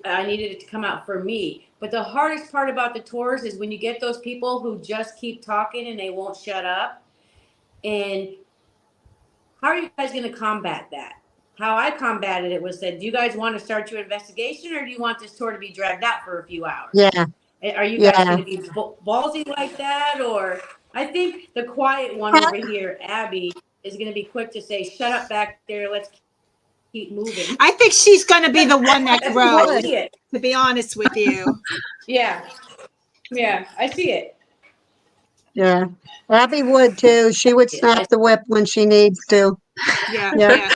I needed it to come out for me. But the hardest part about the tours is when you get those people who just keep talking and they won't shut up. And how are you guys going to combat that? How I combated it was said, do you guys want to start your investigation or do you want this tour to be dragged out for a few hours? Yeah. Are you guys going to be ballsy like that? Or I think the quiet one over here, Abby, is going to be quick to say, shut up back there. Let's keep moving. I think she's going to be the one that grows, see it. to be honest with you. Yeah, I see it. Yeah. Abby would too. She would snap the whip when she needs to. Yeah.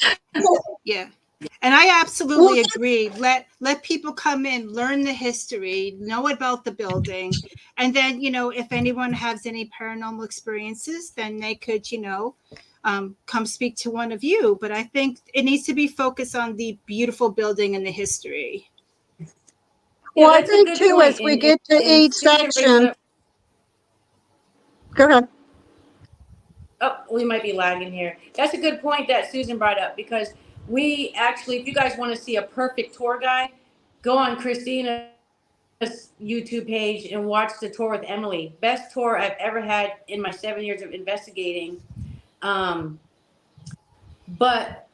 And I absolutely agree. Let people come in, learn the history, know about the building. And then, if anyone has any paranormal experiences, then they could, come speak to one of you. But I think it needs to be focused on the beautiful building and the history. Well, I think too, as we get to each section. Go ahead. Oh, we might be lagging here. That's a good point that Susan brought up, because we actually, if you guys want to see a perfect tour guide, go on Christina's YouTube page and watch the tour with Emily. Best tour I've ever had in my 7 years of investigating. But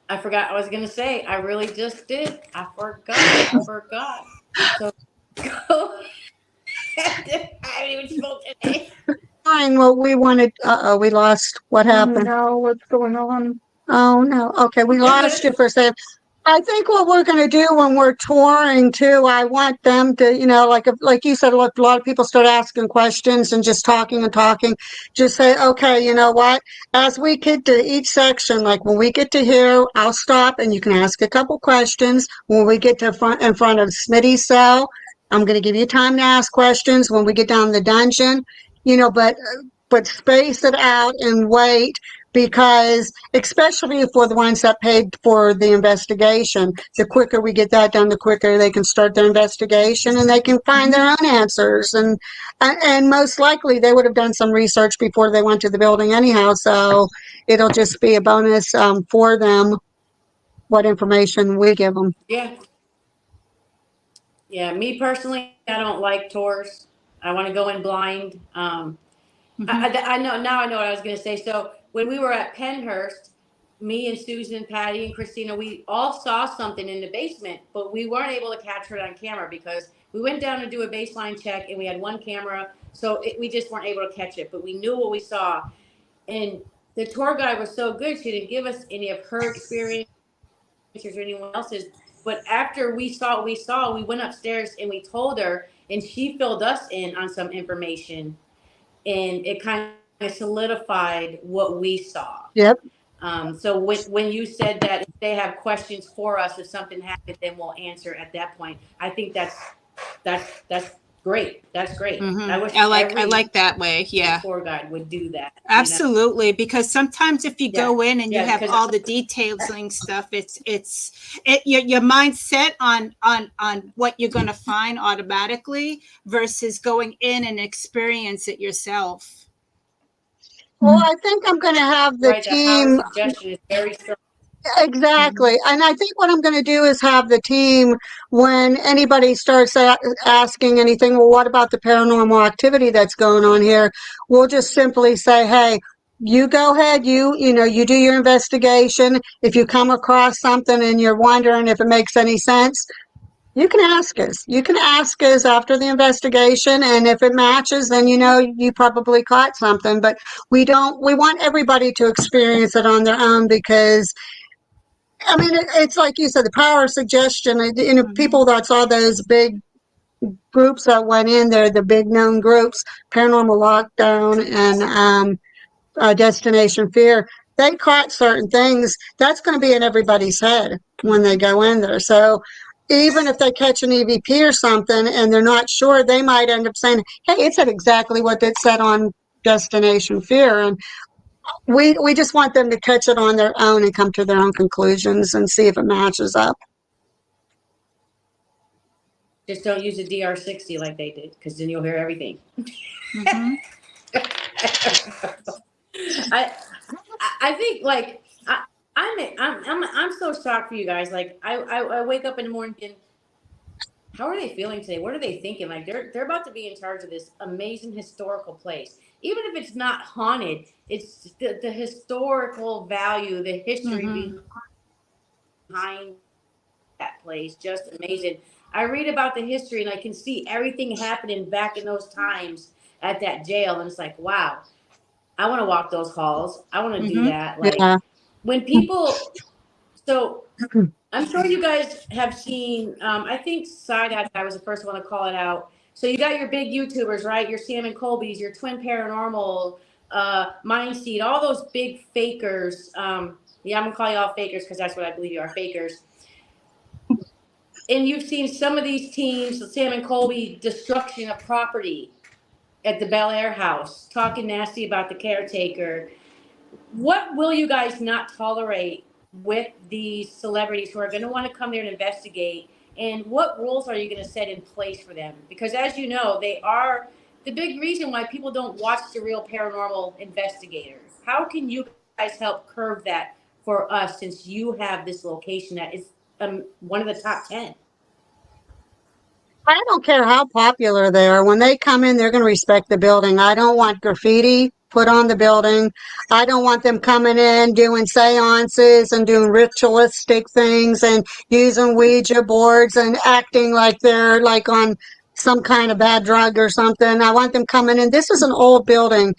I forgot what I was going to say. I really just did. I forgot. So go. I haven't even spoken today. Fine. Well, we wanted. We lost. What happened? No, what's going on? Oh no. Okay, we lost you for a second. I think what we're going to do when we're touring too, I want them to, like you said, look, a lot of people start asking questions and just talking and talking. Just say, okay, you know what? As we get to each section, like when we get to here, I'll stop and you can ask a couple questions. When we get to in front of Smitty's cell, I'm going to give you time to ask questions. When we get down the dungeon, but space it out and wait because especially for the ones that paid for the investigation, the quicker we get that done, the quicker they can start their investigation and they can find their own answers. And most likely they would have done some research before they went to the building anyhow, so it'll just be a bonus for them what information we give them. Yeah. Yeah, me personally, I don't like tours. I want to go in blind. I know now. I know what I was going to say. So when we were at Pennhurst, me and Susan, Patty, and Christina, we all saw something in the basement, but we weren't able to capture it on camera because we went down to do a baseline check and we had one camera, so we just weren't able to catch it. But we knew what we saw, and the tour guide was so good. She didn't give us any of her experience or anyone else's. But after we saw what we saw, we went upstairs and we told her, and she filled us in on some information, and it kind of solidified what we saw. Yep. So when you said that if they have questions for us, if something happens, then we'll answer at that point. I think that's great. That's great. I wish I like that way. Yeah. Tour guide would do that. Absolutely, you know? Because sometimes if you go in and you have all the detailing stuff, your mind's set on what you're going to find automatically versus going in and experience it yourself. Well, I think I'm going to have the team. The power suggestion is very strong. Exactly. And I think what I'm going to do is have the team, when anybody starts asking anything, well, what about the paranormal activity that's going on here? We'll just simply say, hey, you go ahead, you do your investigation. If you come across something and you're wondering if it makes any sense, you can ask us. You can ask us after the investigation, and if it matches, then you probably caught something. But we want everybody to experience it on their own because, I mean, it's like you said, the power of suggestion. People that saw those big groups that went in there, the big known groups, Paranormal Lockdown and Destination Fear, they caught certain things. That's going to be in everybody's head when they go in there. So even if they catch an EVP or something and they're not sure, they might end up saying, hey, it said exactly what it said on Destination Fear. And we just want them to catch it on their own and come to their own conclusions and see if it matches up. Just don't use a DR60 like they did, because then you'll hear everything. I think, like, I'm so shocked for you guys. Like, I wake up in the morning and how are they feeling today? What are they thinking? Like, they're about to be in charge of this amazing historical place. Even if it's not haunted, it's the historical value, the history behind that place. Just amazing. I read about the history and I can see everything happening back in those times at that jail, and it's like, wow, I want to walk those halls. I want to do that. Like, when people, so I'm sure you guys have seen, I think Side Eye was the first one to call it out. So you got your big YouTubers, right? Your Sam and Colby's, your Twin Paranormal, Mindseed, all those big fakers. Yeah, I'm going to call you all fakers because that's what I believe you are, fakers. And you've seen some of these teams, Sam and Colby, destruction of property at the Bel Air house, talking nasty about the caretaker. What will you guys not tolerate with these celebrities who are going to want to come there and investigate? And what rules are you going to set in place for them? Because as you know, they are the big reason why people don't watch the real paranormal investigators. How can you guys help curb that for us, since you have this location that is one of the top 10? I don't care how popular they are. When they come in, they're going to respect the building. I don't want graffiti put on the building. I don't want them coming in doing seances and doing ritualistic things and using Ouija boards and acting like they're like on some kind of bad drug or something. I want them coming in. This is an old building.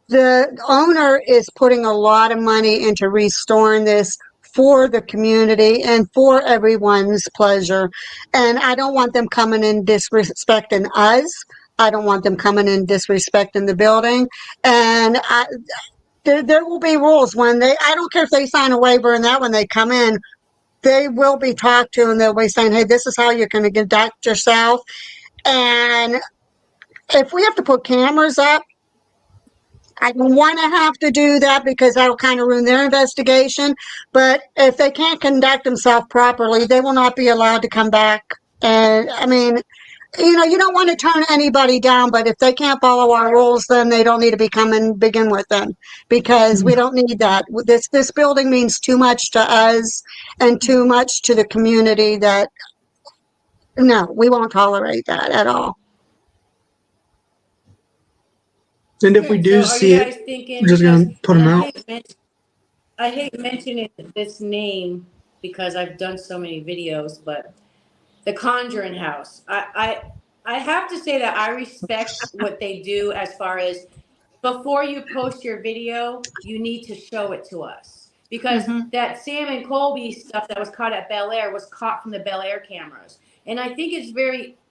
The owner is putting a lot of money into restoring this for the community and for everyone's pleasure. And I don't want them coming in disrespecting us. I don't want them coming in disrespecting the building. And there will be rules when I don't care if they sign a waiver and that when they come in, they will be talked to and they'll be saying, hey, this is how you're going to conduct yourself. And if we have to put cameras up, I don't want to have to do that because that'll kind of ruin their investigation. But if they can't conduct themselves properly, they will not be allowed to come back. And I mean, you don't want to turn anybody down, but if they can't follow our rules, then they don't need to be coming begin with them, because we don't need that. This building means too much to us and too much to the community that, no, we won't tolerate that at all. And if we do So are see you it, guys thinking, we're just because, gonna put and them out. I hate mentioning this name because I've done so many videos, but the Conjuring House. I have to say that I respect what they do as far as before you post your video, you need to show it to us. Because that Sam and Colby stuff that was caught at Bel Air was caught from the Bel Air cameras. And I think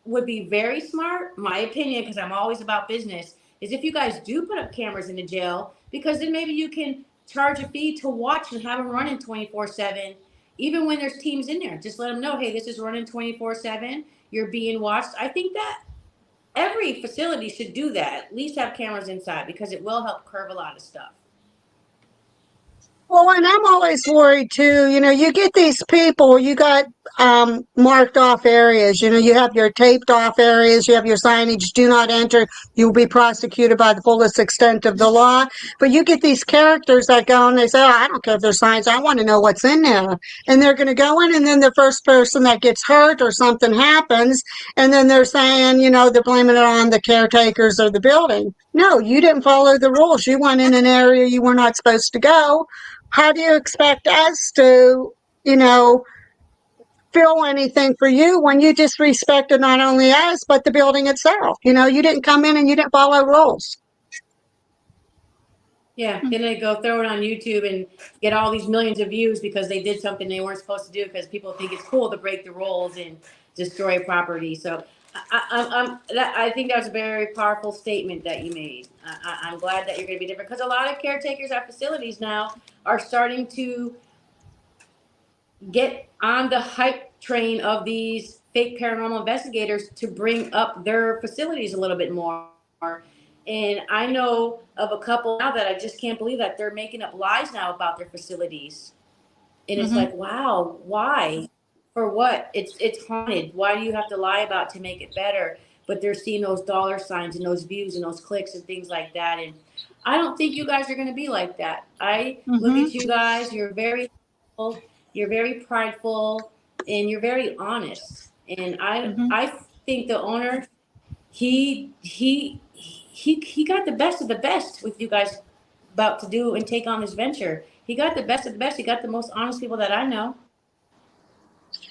would be very smart, my opinion, because I'm always about business, is if you guys do put up cameras in the jail, because then maybe you can charge a fee to watch and have them running 24/7, even when there's teams in there. Just let them know, hey, this is running 24/7. You're being watched. I think that every facility should do that. At least have cameras inside, because it will help curb a lot of stuff. Well, and I'm always worried too. You get these people, you got marked off areas. You have your taped off areas, you have your signage, do not enter. You'll be prosecuted by the fullest extent of the law. But you get these characters that go and they say, oh, I don't care if there's signs, I want to know what's in there. And they're going to go in, and then the first person that gets hurt or something happens, and then they're saying, they're blaming it on the caretakers of the building. No, you didn't follow the rules. You went in an area you were not supposed to go. How do you expect us to, feel anything for you when you disrespected not only us, but the building itself? You didn't come in and you didn't follow rules. Yeah, then they go throw it on YouTube and get all these millions of views because they did something they weren't supposed to do, because people think it's cool to break the rules and destroy property. So I think that was a very powerful statement that you made. I'm glad that you're going to be different, because a lot of caretakers at facilities now are starting to get on the hype train of these fake paranormal investigators to bring up their facilities a little bit more. And I know of a couple now that I just can't believe that they're making up lies now about their facilities. And it's like, wow, why? For what? It's haunted. Why do you have to lie about to make it better? But they're seeing those dollar signs and those views and those clicks and things like that. And I don't think you guys are going to be like that. I look at you guys. You're very humble, you're very prideful, and you're very honest. And I think the owner, he got the best of the best with you guys about to do and take on this venture. He got the best of the best. He got the most honest people that I know.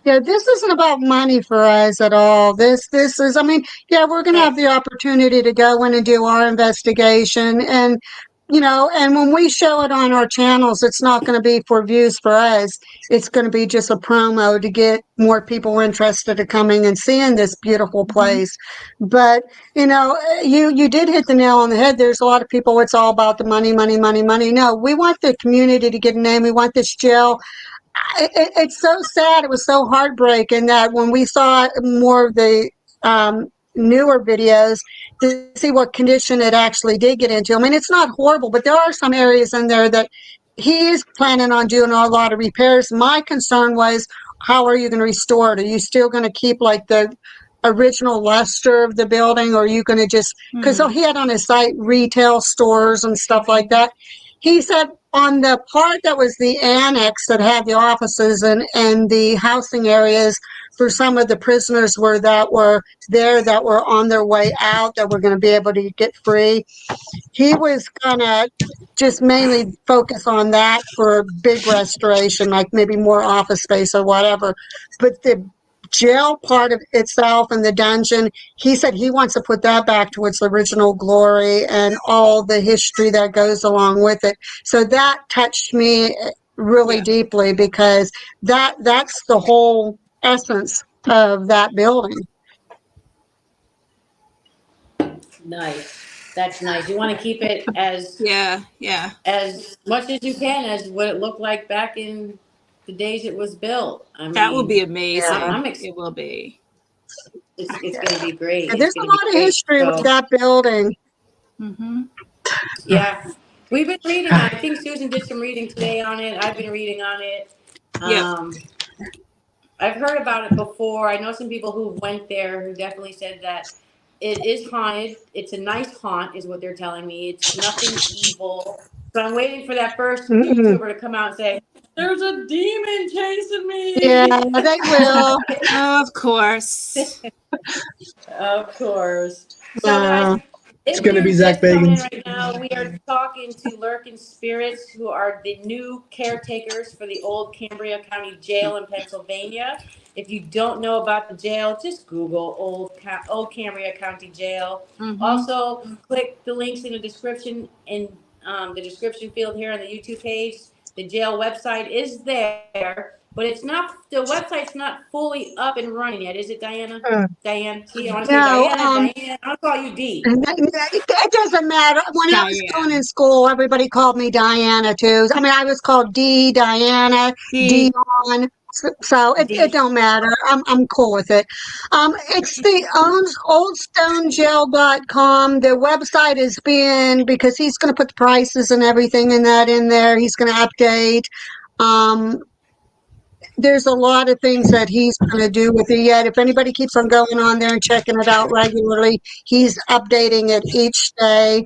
Yeah, this isn't about money for us at all. This is, yeah, we're going to have the opportunity to go in and do our investigation. And, and when we show it on our channels, it's not going to be for views for us. It's going to be just a promo to get more people interested in coming and seeing this beautiful place. But, you did hit the nail on the head. There's a lot of people, it's all about the money, money, money, money. No, we want the community to get a name. We want this jail. It's so sad. It was so heartbreaking that when we saw more of the newer videos to see what condition it actually did get into. It's not horrible, but there are some areas in there that he is planning on doing a lot of repairs. My concern was, how are you going to restore it? Are you still going to keep like the original luster of the building, or are you going to just, because he had on his site retail stores and stuff like that. He said on the part that was the annex that had the offices and the housing areas for some of the prisoners that were on their way out, that were going to be able to get free, he was going to just mainly focus on that for big restoration, like maybe more office space or whatever. But the jail part of itself and the dungeon, he said he wants to put that back to its original glory and all the history that goes along with it. So that touched me really deeply, because that's the whole essence of that building. Nice. That's nice. You want to keep it as as much as you can as what it looked like back in the days it was built. That will be amazing. It will be. It's going to be great. There's a lot of history with that building. Yeah. We've been reading on it. I think Susan did some reading today on it. I've been reading on it. Yeah. I've heard about it before. I know some people who went there who definitely said that it is haunted. It's a nice haunt, is what they're telling me. It's nothing evil. So I'm waiting for that first Mm-mm. YouTuber to come out and say, "There's a demon chasing Yeah, me." they will. Of course. Of course. So, guys, It's if gonna be you're Zach just coming in Bagans. right now, we are talking to Lurking Spirits, who are the new caretakers for the old Cambria County Jail in Pennsylvania. If you don't know about the jail, just Google old Cambria County Jail. Also, click the links in the description the description field here on the YouTube page. The jail website is there, but it's not. The website's not fully up and running yet, is it, Diana? Diane. See, I want to say No, Diana. I'll call you D. it doesn't matter. When I was going Diane. in school, everybody called me Diana too. I mean, I was called Diana, D. Dion. So it D. don't matter. I'm cool with it. It's the oldstonegel.com. Their website is being, because he's going to put the prices and everything in that in there. He's going to update. There's a lot of things that he's going to do with it yet. If anybody keeps on going on there and checking it out regularly, he's updating it each day.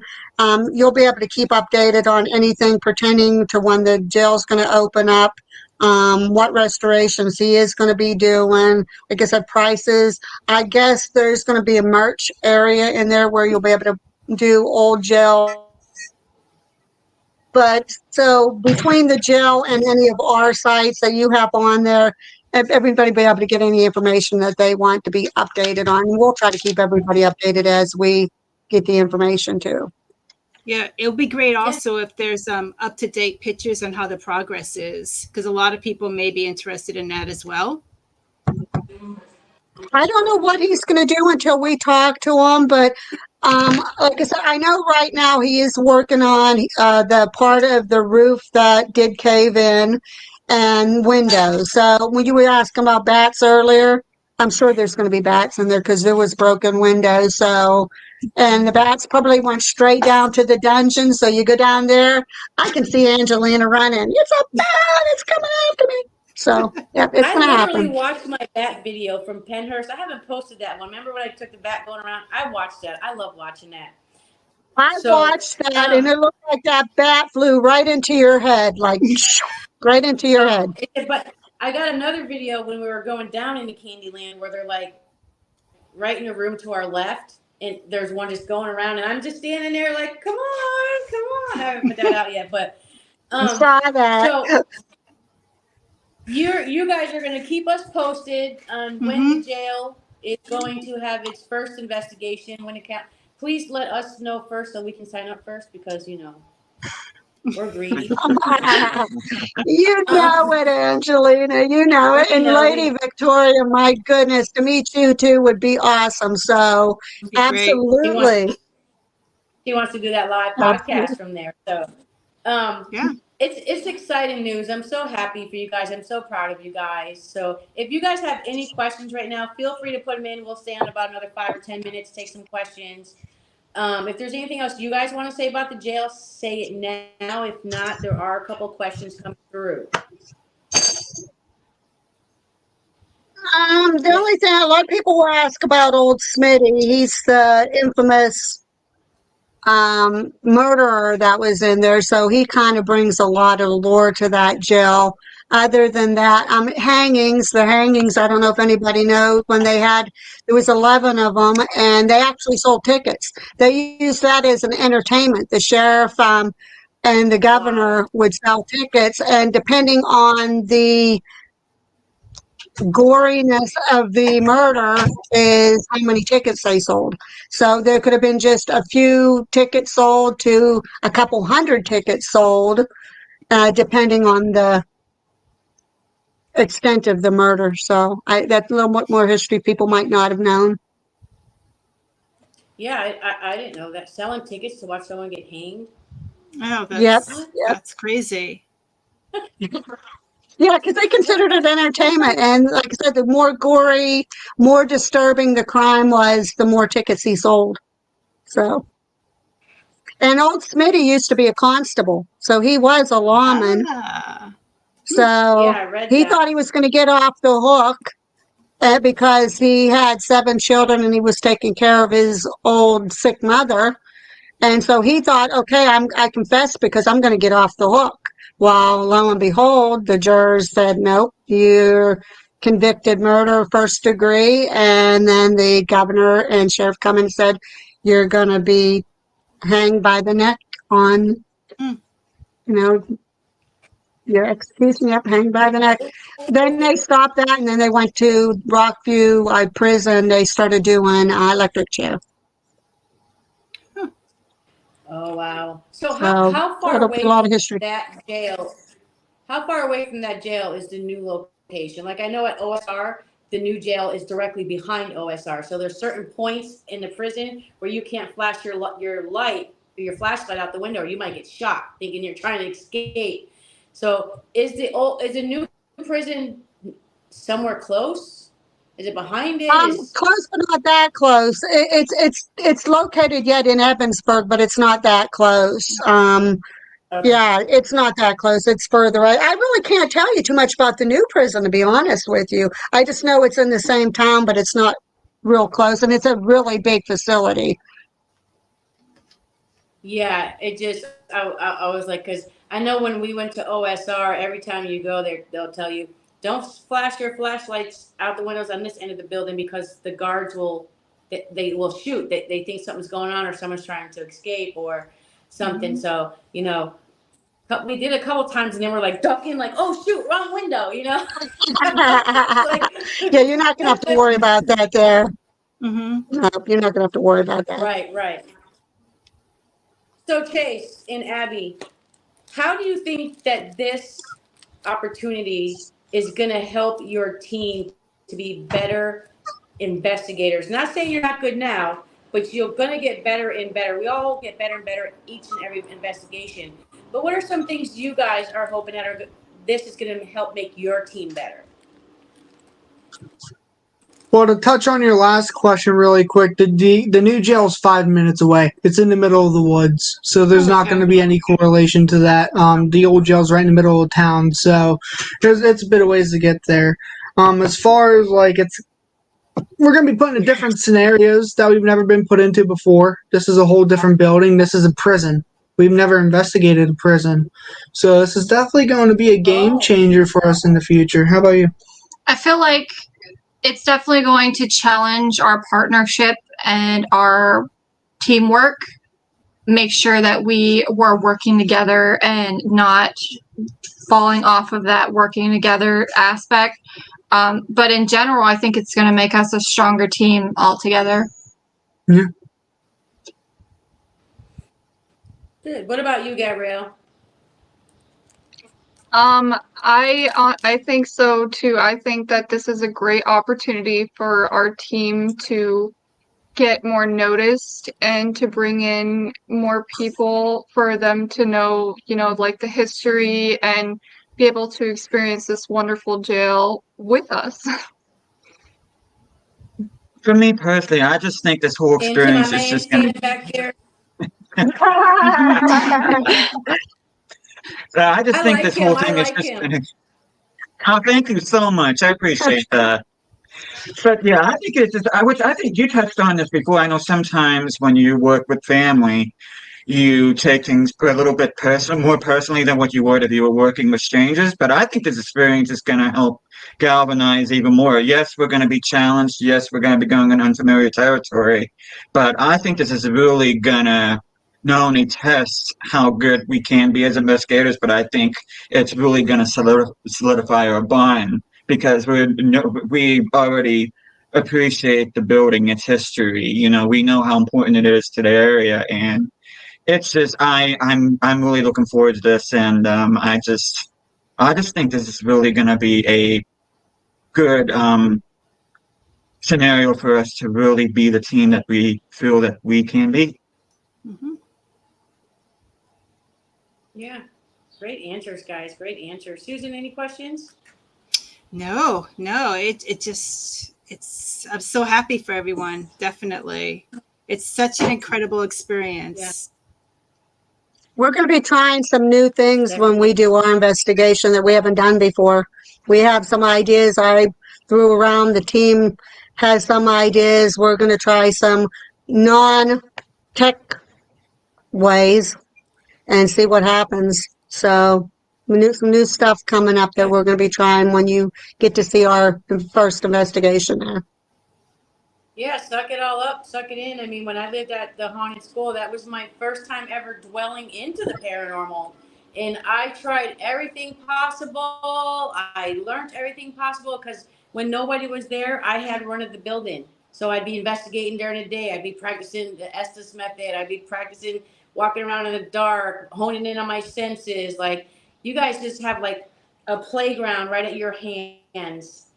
You'll be able to keep updated on anything pertaining to when the jail's going to open up, what restorations he is going to be doing. Like I said, prices. I guess there's going to be a merch area in there where you'll be able to do old jail. But so between the jail and any of our sites that you have on there, everybody be able to get any information that they want to be updated on. We'll try to keep everybody updated as we get the information too. Yeah, it'll be great also if there's up-to-date pictures on how the progress is, because a lot of people may be interested in that as well. I don't know what he's going to do until we talk to him, but like I said, I know right now he is working on the part of the roof that did cave in and windows. So when you were asking about bats earlier, I'm sure there's going to be bats in there because there was broken windows. So, and the bats probably went straight down to the dungeon. So you go down there, I can see Angelina running. It's a bat! It's coming after me. So, yeah, it's going to I literally happen. watched my bat video from Penhurst. I haven't posted that one. Remember when I took the bat going around? I watched that. I love watching that. I watched that, and it looked like that bat flew right into your head, like right into your head. But I got another video when we were going down into Candyland where they're like right in the room to our left, and there's one just going around, and I'm just standing there like, come on, come on. I haven't put that out yet, but I saw that. So you guys are going to keep us posted on when the jail is going to have its first investigation. When it can, please let us know first so we can sign up first because we're greedy. You know it, Angelina. You know it. And Lady Victoria, my goodness, to meet you too would be awesome. So, absolutely. He wants to do that live podcast from there. So, yeah. It's exciting news. I'm so happy for you guys. I'm so proud of you guys. So if you guys have any questions right now, feel free to put them in. We'll stay on about another 5 or 10 minutes, take some questions. If there's anything else you guys want to say about the jail, say it now. If not, there are a couple questions coming through. The only thing a lot of people will ask about old Smitty, he's the infamous murderer that was in there, so he kind of brings a lot of lore to that jail. Other than that, hangings, the hangings, I don't know if anybody knows, when there was 11 of them, and they actually sold tickets. They used that as an entertainment. The sheriff and the governor would sell tickets, and depending on the goriness of the murder is how many tickets they sold. So there could have been just a few tickets sold to a couple hundred tickets sold, depending on the extent of the murder. So that's a little bit more history people might not have known. Yeah, I didn't know that. Selling tickets to watch someone get hanged. Oh, that's crazy. Yeah, because they considered it entertainment. And like I said, the more gory, more disturbing the crime was, the more tickets he sold. So, And old Smitty used to be a constable, so he was a lawman. Ah. So Yeah, I read he that. thought he was going to get off the hook because he had 7 children and he was taking care of his old sick mother. And so he thought, okay, I confess because I'm going to get off the hook. Well, lo and behold, the jurors said, nope, you're convicted murder, 1st degree. And then the governor and sheriff come and said, you're going to be hanged by the neck on, Mm. you know, your execution, yep, hanged by the neck. Then they stopped that, and then they went to Rockview prison. They started doing electric chair. Oh wow. So So how far it'll be a away lot from of history. that jail? How far away from that jail is the new location? Like I know at OSR, the new jail is directly behind OSR. So there's certain points in the prison where you can't flash your light or your flashlight out the window, or you might get shot thinking you're trying to escape. So is the new prison somewhere close? Is it behind it? Close but not that close. It's located yet in Evansburg, but it's not that close. Okay. Yeah, it's not that close. It's further. I really can't tell you too much about the new prison, to be honest with you. I just know it's in the same town, but it's not real close, and it's a really big facility. Yeah, it just I was like, because I know when we went to OSR, every time you go there, they'll tell you don't flash your flashlights out the windows on this end of the building because the guards will they will shoot. They think something's going on or someone's trying to escape or something. Mhm. So we did a couple times and then we're like ducking, like oh shoot, wrong window, like Yeah, you're not gonna have to worry about that there. Mhm. No, you're not gonna have to worry about that. right. So Chase and Abby, how do you think that this opportunity is going to help your team to be better investigators? Not saying you're not good now, but you're going to get better and better. We all get better and better each and every investigation. But what are some things you guys are hoping that this is going to help make your team better? Well, to touch on your last question really quick, the new jail is 5 minutes away. It's in the middle of the woods, so there's not Okay. going to be any correlation to that. The old jail's right in the middle of town, so it's a bit of ways to get there. As far as like we're going to be put into different scenarios that we've never been put into before. This is a whole different building. This is a prison. We've never investigated a prison, so this is definitely going to be a game changer for us in the future. How about you? I feel like it's definitely going to challenge our partnership and our teamwork. Make sure that we were working together and not falling off of that working together aspect. But in general, I think it's going to make us a stronger team altogether. Yeah. Good. What about you, Gabrielle? I think so too. I think that this is a great opportunity for our team to get more noticed and to bring in more people for them to know, like the history and be able to experience this wonderful jail with us. For me personally, I just think this whole And to my experience is man just gonna. standing back there, I just I think like this him. whole I thing is like just. him. Oh, thank you so much. I appreciate that. But yeah, I think it's just, which I think you touched on this before. I know sometimes when you work with family, you take things a little bit more personally than what you would if you were working with strangers. But I think this experience is going to help galvanize even more. Yes, we're going to be challenged. Yes, we're going to be going in unfamiliar territory. But I think this is really going to not only test how good we can be as investigators, but I think it's really going to solidify our bond because we already appreciate the building, its history. We know how important it is to the area, and it's just I'm really looking forward to this, and I just think this is really going to be a good scenario for us to really be the team that we feel that we can be. Mm-hmm. Yeah. Great answers, guys. Great answers. Susan, any questions? No. I'm so happy for everyone. Definitely. It's such an incredible experience. We're going to be trying some new things when we do our investigation that we haven't done before. We have some ideas I threw around. The team has some ideas. We're going to try some non-tech ways and see what happens. So some new stuff coming up that we're going to be trying when you get to see our first investigation there. Yeah, suck it all up, suck it in. I mean, when I lived at the haunted school, that was my first time ever dwelling into the paranormal. And I tried everything possible. I learned everything possible because when nobody was there, I had run of the building. So I'd be investigating during the day. I'd be practicing the Estes method. I'd be practicing walking around in the dark, honing in on my senses. Like, you guys just have like a playground right at your hands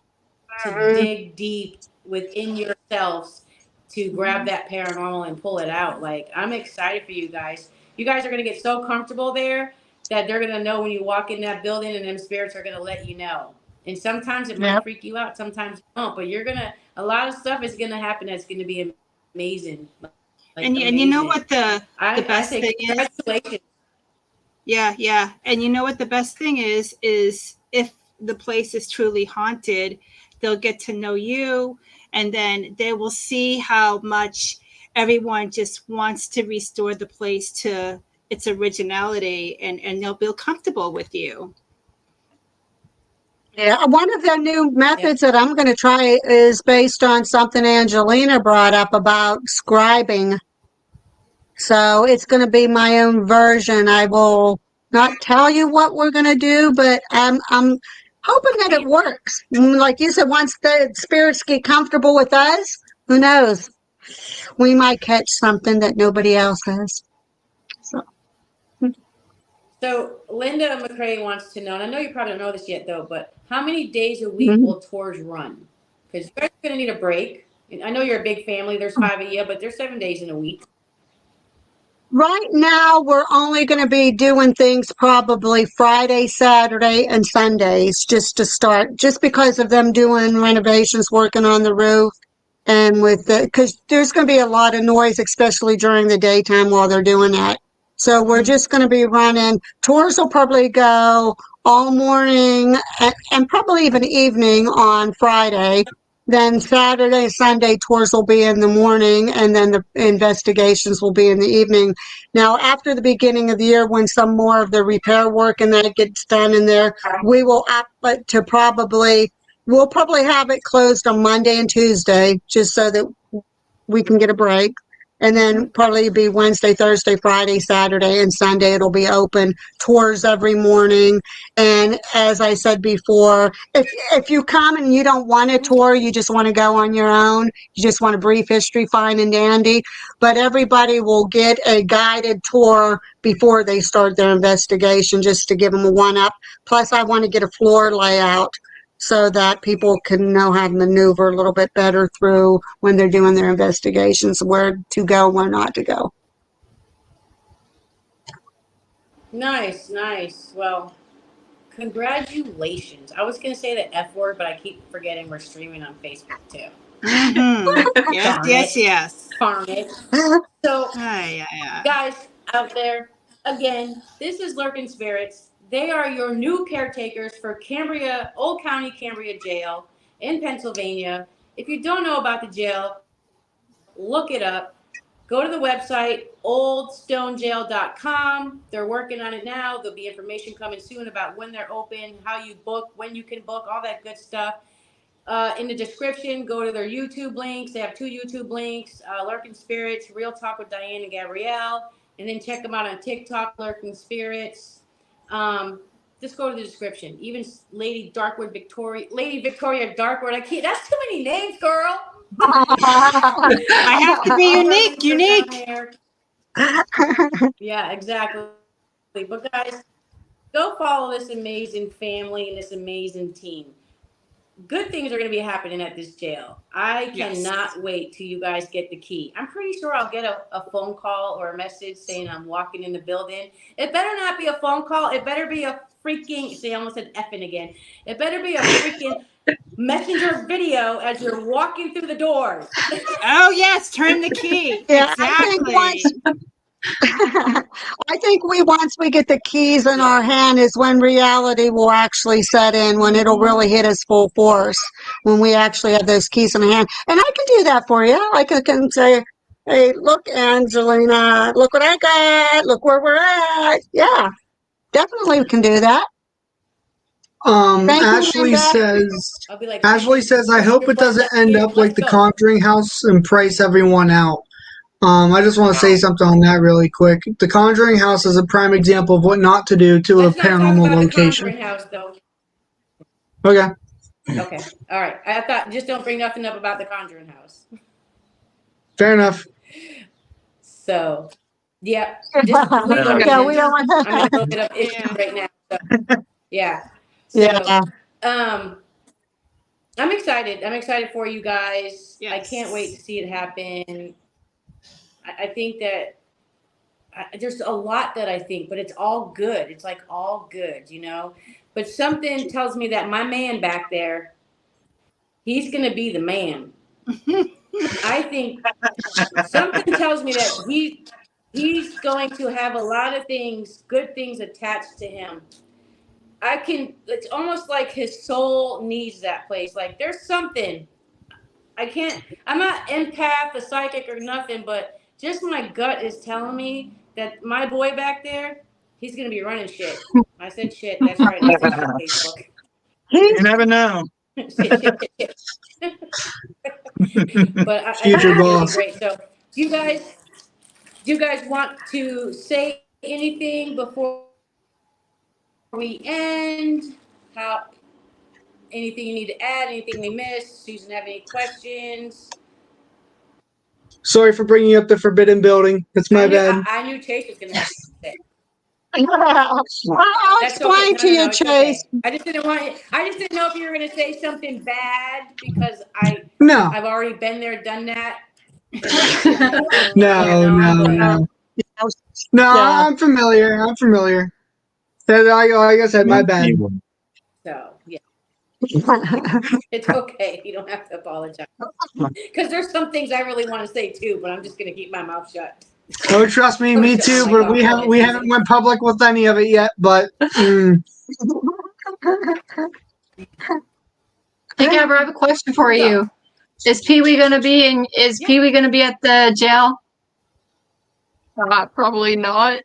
to dig deep within yourselves to grab that paranormal and pull it out. Like, I'm excited for you guys. You guys are going to get so comfortable there that they're going to know when you walk in that building, and them spirits are going to let you know. And sometimes it might freak you out, sometimes it won't, but a lot of stuff is going to happen that's going to be amazing. Like, and you know what the best thing is? Congratulations. Yeah. And you know what the best thing is if the place is truly haunted, they'll get to know you, and then they will see how much everyone just wants to restore the place to its originality, and they'll feel comfortable with you. Yeah, one of the new methods that I'm going to try is based on something Angelina brought up about scribing. So it's going to be my own version. I will not tell you what we're going to do, but I'm hoping that it works. Like you said, once the spirits get comfortable with us, who knows? We might catch something that nobody else has. So Linda McCrae wants to know, and I know you probably don't know this yet though, but how many days a week will tours run? Because you guys are going to need a break. I know you're a big family. There's 5 of you, but there's 7 days in a week. Right now, we're only going to be doing things probably Friday, Saturday, and Sundays just to start, just because of them doing renovations, working on the roof. And because there's going to be a lot of noise, especially during the daytime while they're doing that. So we're just going to be running. Tours will probably go all morning and probably even evening on Friday. Then Saturday, Sunday tours will be in the morning, and then the investigations will be in the evening. Now, after the beginning of the year, when some more of the repair work and that gets done in there, we will up to we'll probably have it closed on Monday and Tuesday, just so that we can get a break. And then probably be Wednesday, Thursday, Friday, Saturday, and Sunday it'll be open. Tours every morning. And as I said before, if you come and you don't want a tour, you just want to go on your own, you just want a brief history, fine and dandy. But everybody will get a guided tour before they start their investigation, just to give them a one-up. Plus, I want to get a floor layout so that people can know how to maneuver a little bit better through when they're doing their investigations, where to go, where not to go. Nice. Well, congratulations. I was going to say the F word, but I keep forgetting we're streaming on Facebook too. Yes. Darn it. So, guys out there, again, this is Lurking Spirits. They are your new caretakers for Cambria, Old County Cambria Jail in Pennsylvania. If you don't know about the jail, look it up. Go to the website, oldstonejail.com. They're working on it now. There'll be information coming soon about when they're open, how you book, when you can book, all that good stuff. In the description, go to their YouTube links. They have 2 YouTube links, Lurking Spirits, Real Talk with Diane and Gabrielle. And then check them out on TikTok, Lurking Spirits. Just go to the description. Even Lady Victoria Darkwood. That's too many names, girl. I have to be unique. Yeah, exactly. But guys, go follow this amazing family and this amazing team. Good things are going to be happening at this jail. I cannot wait till you guys get the key. I'm pretty sure I'll get a phone call or a message saying I'm walking in the building. It better not be a phone call. It better be a freaking, I almost said effing again. It better be a freaking messenger video as you're walking through the doors. Oh, yes. Turn the key. Yeah, exactly. I think once we get the keys in our hand is when reality will actually set in, when it'll really hit us full force, when we actually have those keys in hand. And I can do that for you. I can say, hey, look, Angelina, look what I got. Look where we're at. Yeah, definitely we can do that. Thank Ashley you, Linda. says, I'll be like, Ashley says, I hope it doesn't end up like the Conjuring House and price everyone out. I just want to say something on that really quick. The Conjuring House is a prime example of what not to do to Let's a not talk paranormal about the location. Conjuring House, though. Okay. Okay. All right. I thought just don't bring nothing up about the Conjuring House. Fair enough. So, yeah, just leave the Yeah, we don't reasons. want I'm in a little bit of issue Yeah. right now. So, yeah. Yeah. So, I'm excited. I'm excited for you guys. I Yes. can't wait to see it happen. I think that there's a lot that I think, but it's all good. It's like all good, you know? But something tells me that my man back there, he's going to be the man. I think something tells me that he's going to have a lot of things, good things attached to him. It's almost like his soul needs that place. Like there's something. I'm not empath, a psychic or nothing, but just my gut is telling me that my boy back there, he's going to be running shit. I said shit. That's right. I said shit on Facebook. You never know. shit. But I think Future it's going to be boss. great. So do you guys want to say anything before we end? Anything you need to add? Anything we missed? Susan, have any questions? Sorry for bringing up the Forbidden Building. It's my bad. I knew Chase was going to have to say. I'll That's explain okay. to you, It's Chase. okay. I just didn't know if you were going to say something bad because No. I've already been there, done that. No. No, Yeah. I'm familiar. Like I said, my bad. So, yeah. It's okay. You don't have to apologize. Because there's some things I really want to say too, but I'm just going to keep my mouth shut. Oh, trust me, me too. But we haven't went public with any of it yet. But Hey, Gabber, I have a question for you. Is Pee Wee gonna be at the jail? Probably not.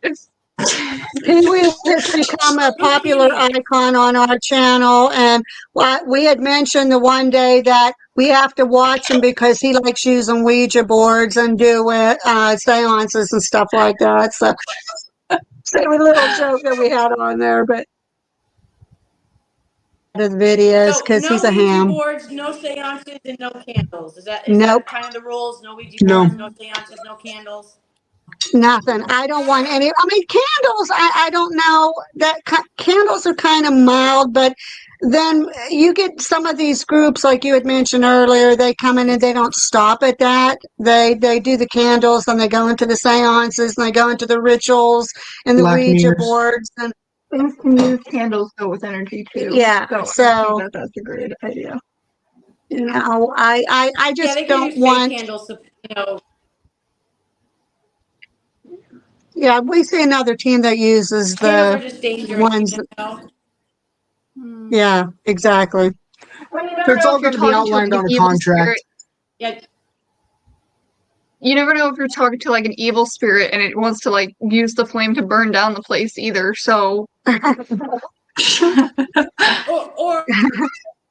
Pee-wee has become a popular icon on our channel, and we had mentioned the one day that we have to watch him because he likes using Ouija boards and doing seances and stuff like that. So, it's a little joke that we had on there, but the videos because no he's a Ouija ham. boards, no seances, and no candles. Is that Nope. kind of the rules? No Ouija No. boards, no seances, no candles. Nothing. I don't want any. I mean, candles. I don't know that candles are kind of mild, but then you get some of these groups, like you had mentioned earlier. They come in and they don't stop at that. They do the candles, and they go into the seances, and they go into the rituals and the Black Ouija mirrors. boards, and Things can use candles go with energy too. yeah. So I think that's a great idea. You know, I just they can don't use fake want. candles, you know. Yeah, we see another team that uses Candles are the just dangerous, ones. you know. Yeah, exactly. Well, you never It's know all if you're going to be talking to outlined like on an a evil contract. spirit. Yeah. You never know if you're talking to like an evil spirit and it wants to like use the flame to burn down the place either. So or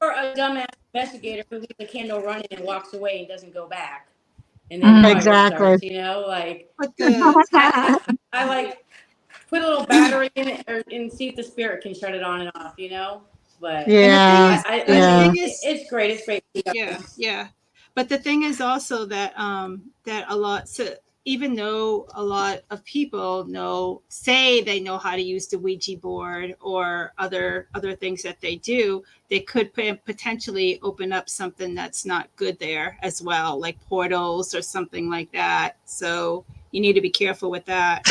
a dumbass investigator who leaves the candle running and walks away and doesn't go back, and then the fire Exactly. starts. You know, like But the I like put a little battery in it and see if the spirit can shut it on and off. You know, but Yeah, the thing is, it's great. It's great. yeah. But the thing is also that that a lot. So even though a lot of people say they know how to use the Ouija board or other things that they do, they could potentially open up something that's not good there as well, like portals or something like that. So You need to be careful with that.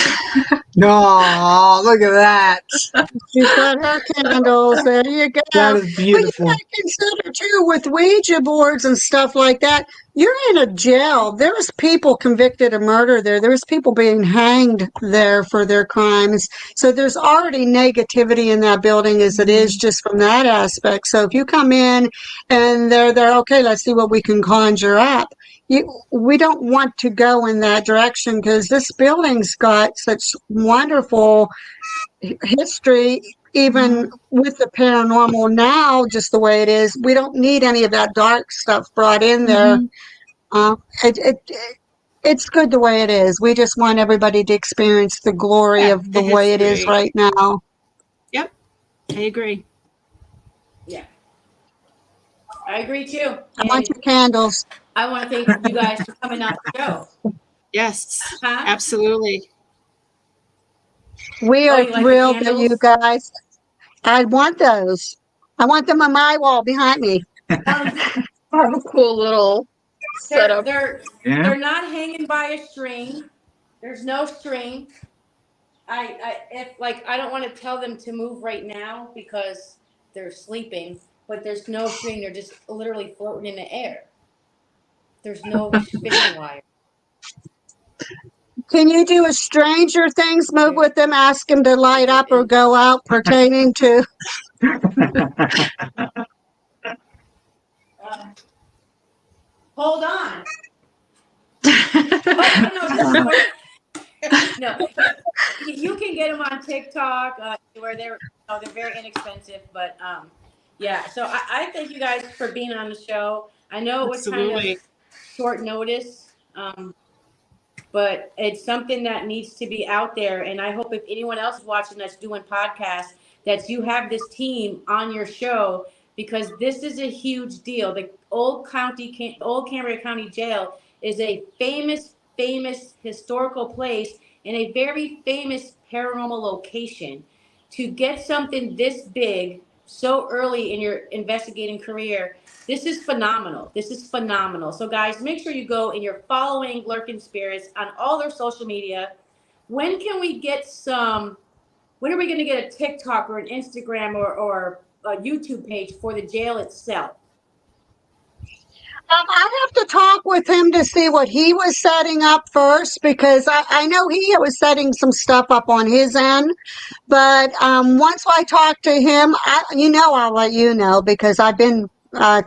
No, look at that. She's got her candles. There you go. That is But you beautiful. got to consider too, with Ouija boards and stuff like that, you're in a jail. There's people convicted of murder there. There's people being hanged there for their crimes. So there's already negativity in that building as it is just from that aspect. So if you come in and they're okay, let's see what we can conjure up. We don't want to go in that direction because this building's got such wonderful history, even with the paranormal now, just the way it is. We don't need any of that dark stuff brought in there. It's good the way it is. We just want everybody to experience the glory of the way it is history. right now. Yep, I agree. Yeah, I agree too. I want your candles. I want to thank you guys for coming on the show. Yes, Huh? absolutely. We Oh, are you like the thrilled that you candles? guys. I want those. I want them on my wall behind me. Have a cool little setup. They're not hanging by a string. There's no string. I don't want to tell them to move right now because they're sleeping, but there's no string. They're just literally floating in the air. There's no fishing wire. Can you do a Stranger Things move with them? Ask them to light up or go out pertaining to. Hold on. Oh, no, you can get them on TikTok where they're very inexpensive, but yeah. So I thank you guys for being on the show. I know it was kind Absolutely. of short notice, but it's something that needs to be out there. And I hope if anyone else is watching that's doing podcasts, that you have this team on your show because this is a huge deal. The Old Cambria County Jail is a famous historical place in a very famous paranormal location. To get something this big so early in your investigating career, this is phenomenal. This is phenomenal. So guys, make sure you go and you're following Lurking Spirits on all their social media. When are we going to get a TikTok or an Instagram or a YouTube page for the jail itself? I have to talk with him to see what he was setting up first because I know he was setting some stuff up on his end. But once I talk to him, I'll let you know because I've been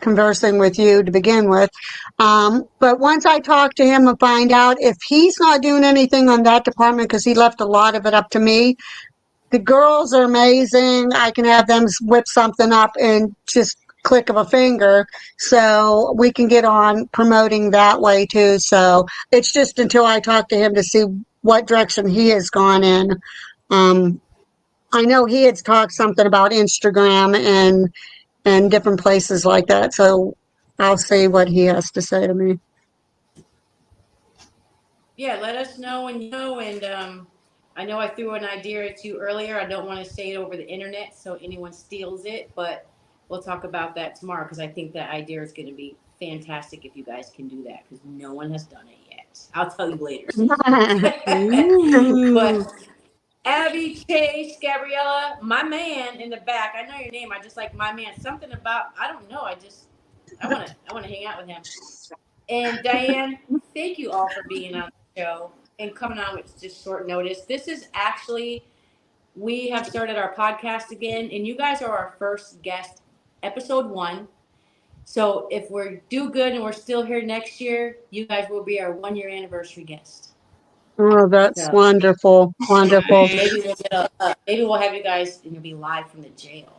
conversing with you to begin with. But once I talk to him and find out if he's not doing anything on that department because he left a lot of it up to me, the girls are amazing. I can have them whip something up in just click of a finger. So we can get on promoting that way too. So it's just until I talk to him to see what direction he has gone in. I know he had talked something about Instagram and different places like that. So I'll see what he has to say to me. Yeah, let us know when you know. And I know I threw an idea at you earlier. I don't want to say it over the internet so anyone steals it, but we'll talk about that tomorrow because I think that idea is going to be fantastic if you guys can do that because no one has done it yet. I'll tell you later. But Abby, Chase, Gabriella, my man in the back. I know your name. I just like my man. Something about I don't know. I want to hang out with him. And Diane, thank you all for being on the show and coming on with just short notice. This is actually we have started our podcast again, and you guys are our first guest, episode 1. So if we do good and we're still here next year, you guys will be our 1-year anniversary guest. Oh, that's wonderful. Wonderful. Maybe we'll have you guys and you'll be live from the jail.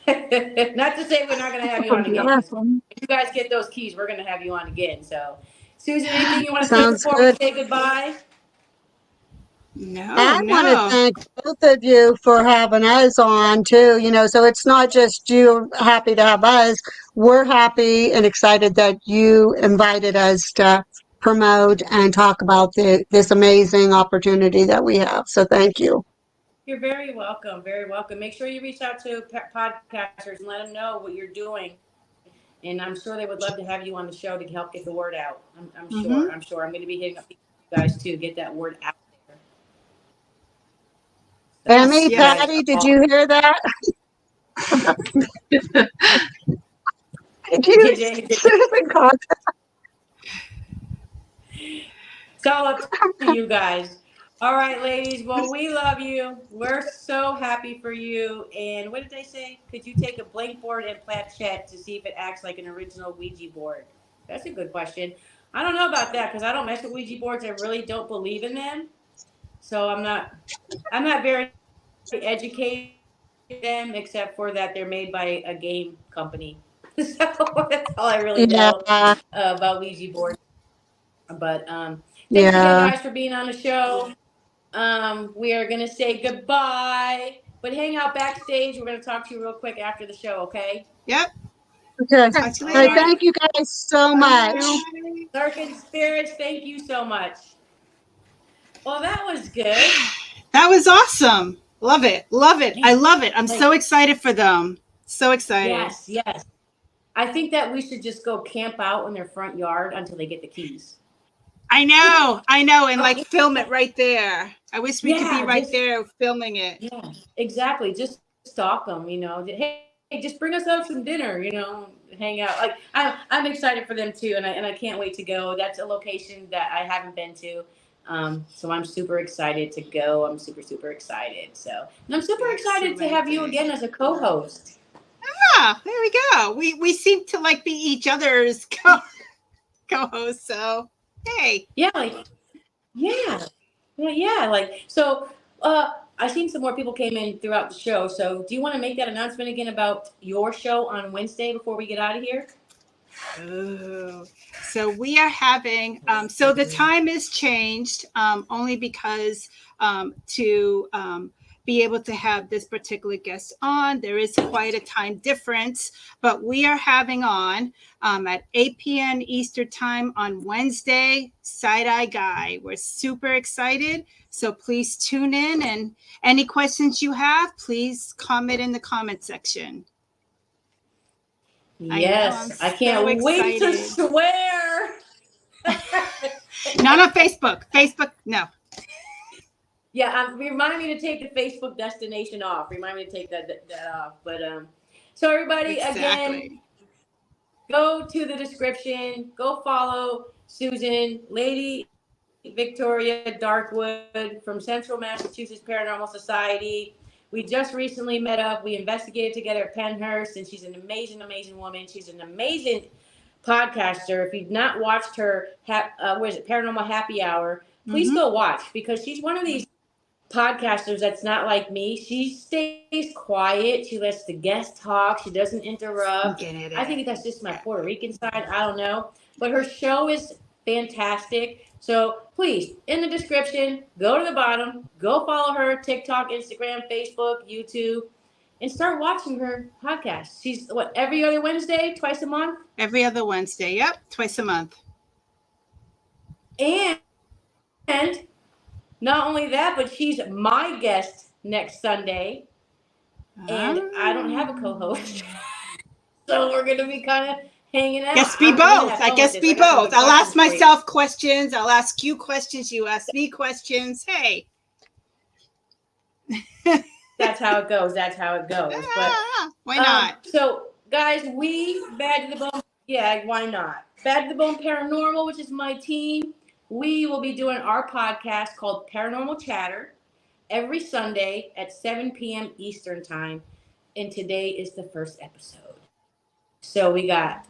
Not to say we're not going to have you on again. Awesome. If you guys get those keys, we're going to have you on again. So, Susan, anything you want to say Sounds before good. we say goodbye? I want to thank both of you for having us on too. So it's not just you happy to have us. We're happy and excited that you invited us to promote and talk about this amazing opportunity that we have. So thank you. You're very welcome. Very welcome. Make sure you reach out to podcasters and let them know what you're doing. And I'm sure they would love to have you on the show to help get the word out. I'm sure. I'm going to be hitting up guys too. Get that word out there. Emmy, yes. Patty, did you hear that? Did you? It's all up to you guys. All right, ladies. Well, we love you. We're so happy for you. And what did they say? Could you take a blank board and planchette to see if it acts like an original Ouija board? That's a good question. I don't know about that because I don't mess with Ouija boards. I really don't believe in them. So I'm not very educated in them except for that they're made by a game company. So that's all I really know Yeah, about Ouija boards. But thanks again, yeah. guys, for being on the show. We are gonna say goodbye, but hang out backstage. We're gonna talk to you real quick after the show, okay? Yep. Okay. Talk to you All Hey, later. right. thank you guys so Thank much. you. Darkened Spirits, thank you so much. Well, that was good. That was awesome. Love it. Love it. I Man, love it. I'm like, so excited for them. So excited. yes. I think that we should just go camp out in their front yard until they get the keys. I know, and like Oh, film it right there. I wish we could be yeah, right there filming it. yeah, exactly. Just stalk them, Hey, just bring us out some dinner, hang out. Like I'm excited for them too, and I can't wait to go. That's a location that I haven't been to, so I'm super excited to go. I'm super excited. So, and I'm super excited to have you again as a co-host. Yeah, there we go. We seem to like be each other's co-hosts. So hey, Yeah, yeah. Like so. I've seen some more people came in throughout the show. So, do you want to make that announcement again about your show on Wednesday before we get out of here? oh, so we are having. So the time is changed only because to be able to have this particular guest on, there is quite a time difference. But we are having on at 8 p.m. Eastern time on Wednesday. Side Eye Guy. We're super excited. So please tune in, and any questions you have, please comment in the comment section. Yes, I So can't wait to excited. swear. Not on Facebook. Facebook, no. Yeah, remind me to take the Facebook destination off. Remind me to take that off. But so everybody, again, go to the description. Go follow Susan, Lady Victoria Darkwood from Central Massachusetts Paranormal Society. We just recently met up. We investigated together at Penhurst, and she's an amazing woman. She's an amazing podcaster. If you've not watched her, Paranormal Happy Hour, please go watch, because she's one of these podcasters that's not like me. She stays quiet. She lets the guest talk. She doesn't interrupt. I think that's just my Puerto Rican side. I don't know. But her show is fantastic. So please, in the description, go to the bottom, go follow her, TikTok, Instagram, Facebook, YouTube, and start watching her podcast. She's every other Wednesday, twice a month? Every other Wednesday. Yep. Twice a month. And not only that, but she's my guest next Sunday. And I don't have a co-host. So we're going to be kind of hanging out. Guess be both. I guess be both. I'll ask myself questions. I'll ask you questions. You ask me questions. Hey. That's how it goes. But why not? So, guys, we Bad to the Bone. Yeah, why not? Bad to the Bone Paranormal, which is my team. We will be doing our podcast called Paranormal Chatter every Sunday at 7 p.m. Eastern Time. And today is the first episode. So we got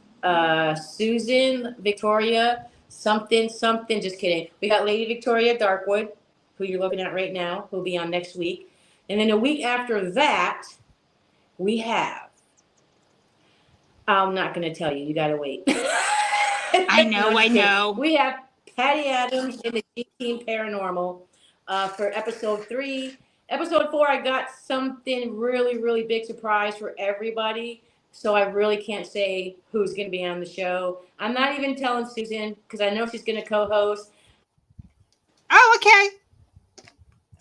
Susan, Victoria, something, just kidding. We got Lady Victoria Darkwood, who you're looking at right now, who'll be on next week. And then a week after that, we have, I'm not going to tell you. You got to wait. I know. We have Patty Adams in the G-Team Paranormal for episode 3. Episode 4, I got something really big surprise for everybody. So I really can't say who's going to be on the show. I'm not even telling Susan because I know she's going to co-host. Oh, okay.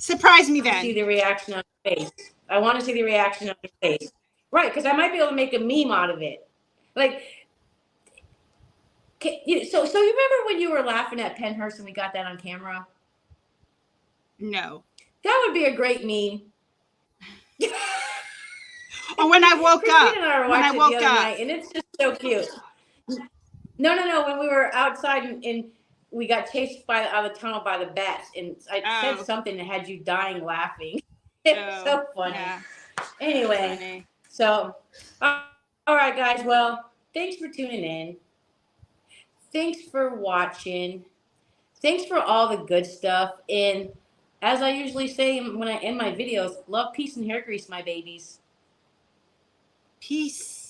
Surprise me then. I want to see the reaction on her face. I want to see the reaction on her face. Right, because I might be able to make a meme out of it. Like, So you remember when you were laughing at Pennhurst and we got that on camera? No. That would be a great meme. Oh, when I woke Christine up. and I were When I watching it the woke other up. night, and it's just so cute. No. When we were outside and we got chased out of the tunnel by the bats, and I said Oh. something that had you dying laughing. It's so funny. Yeah. Anyway, Funny. so all right, guys. Well, thanks for tuning in. Thanks for watching. Thanks for all the good stuff. And as I usually say when I end my videos, love, peace, and hair grease, my babies. Peace.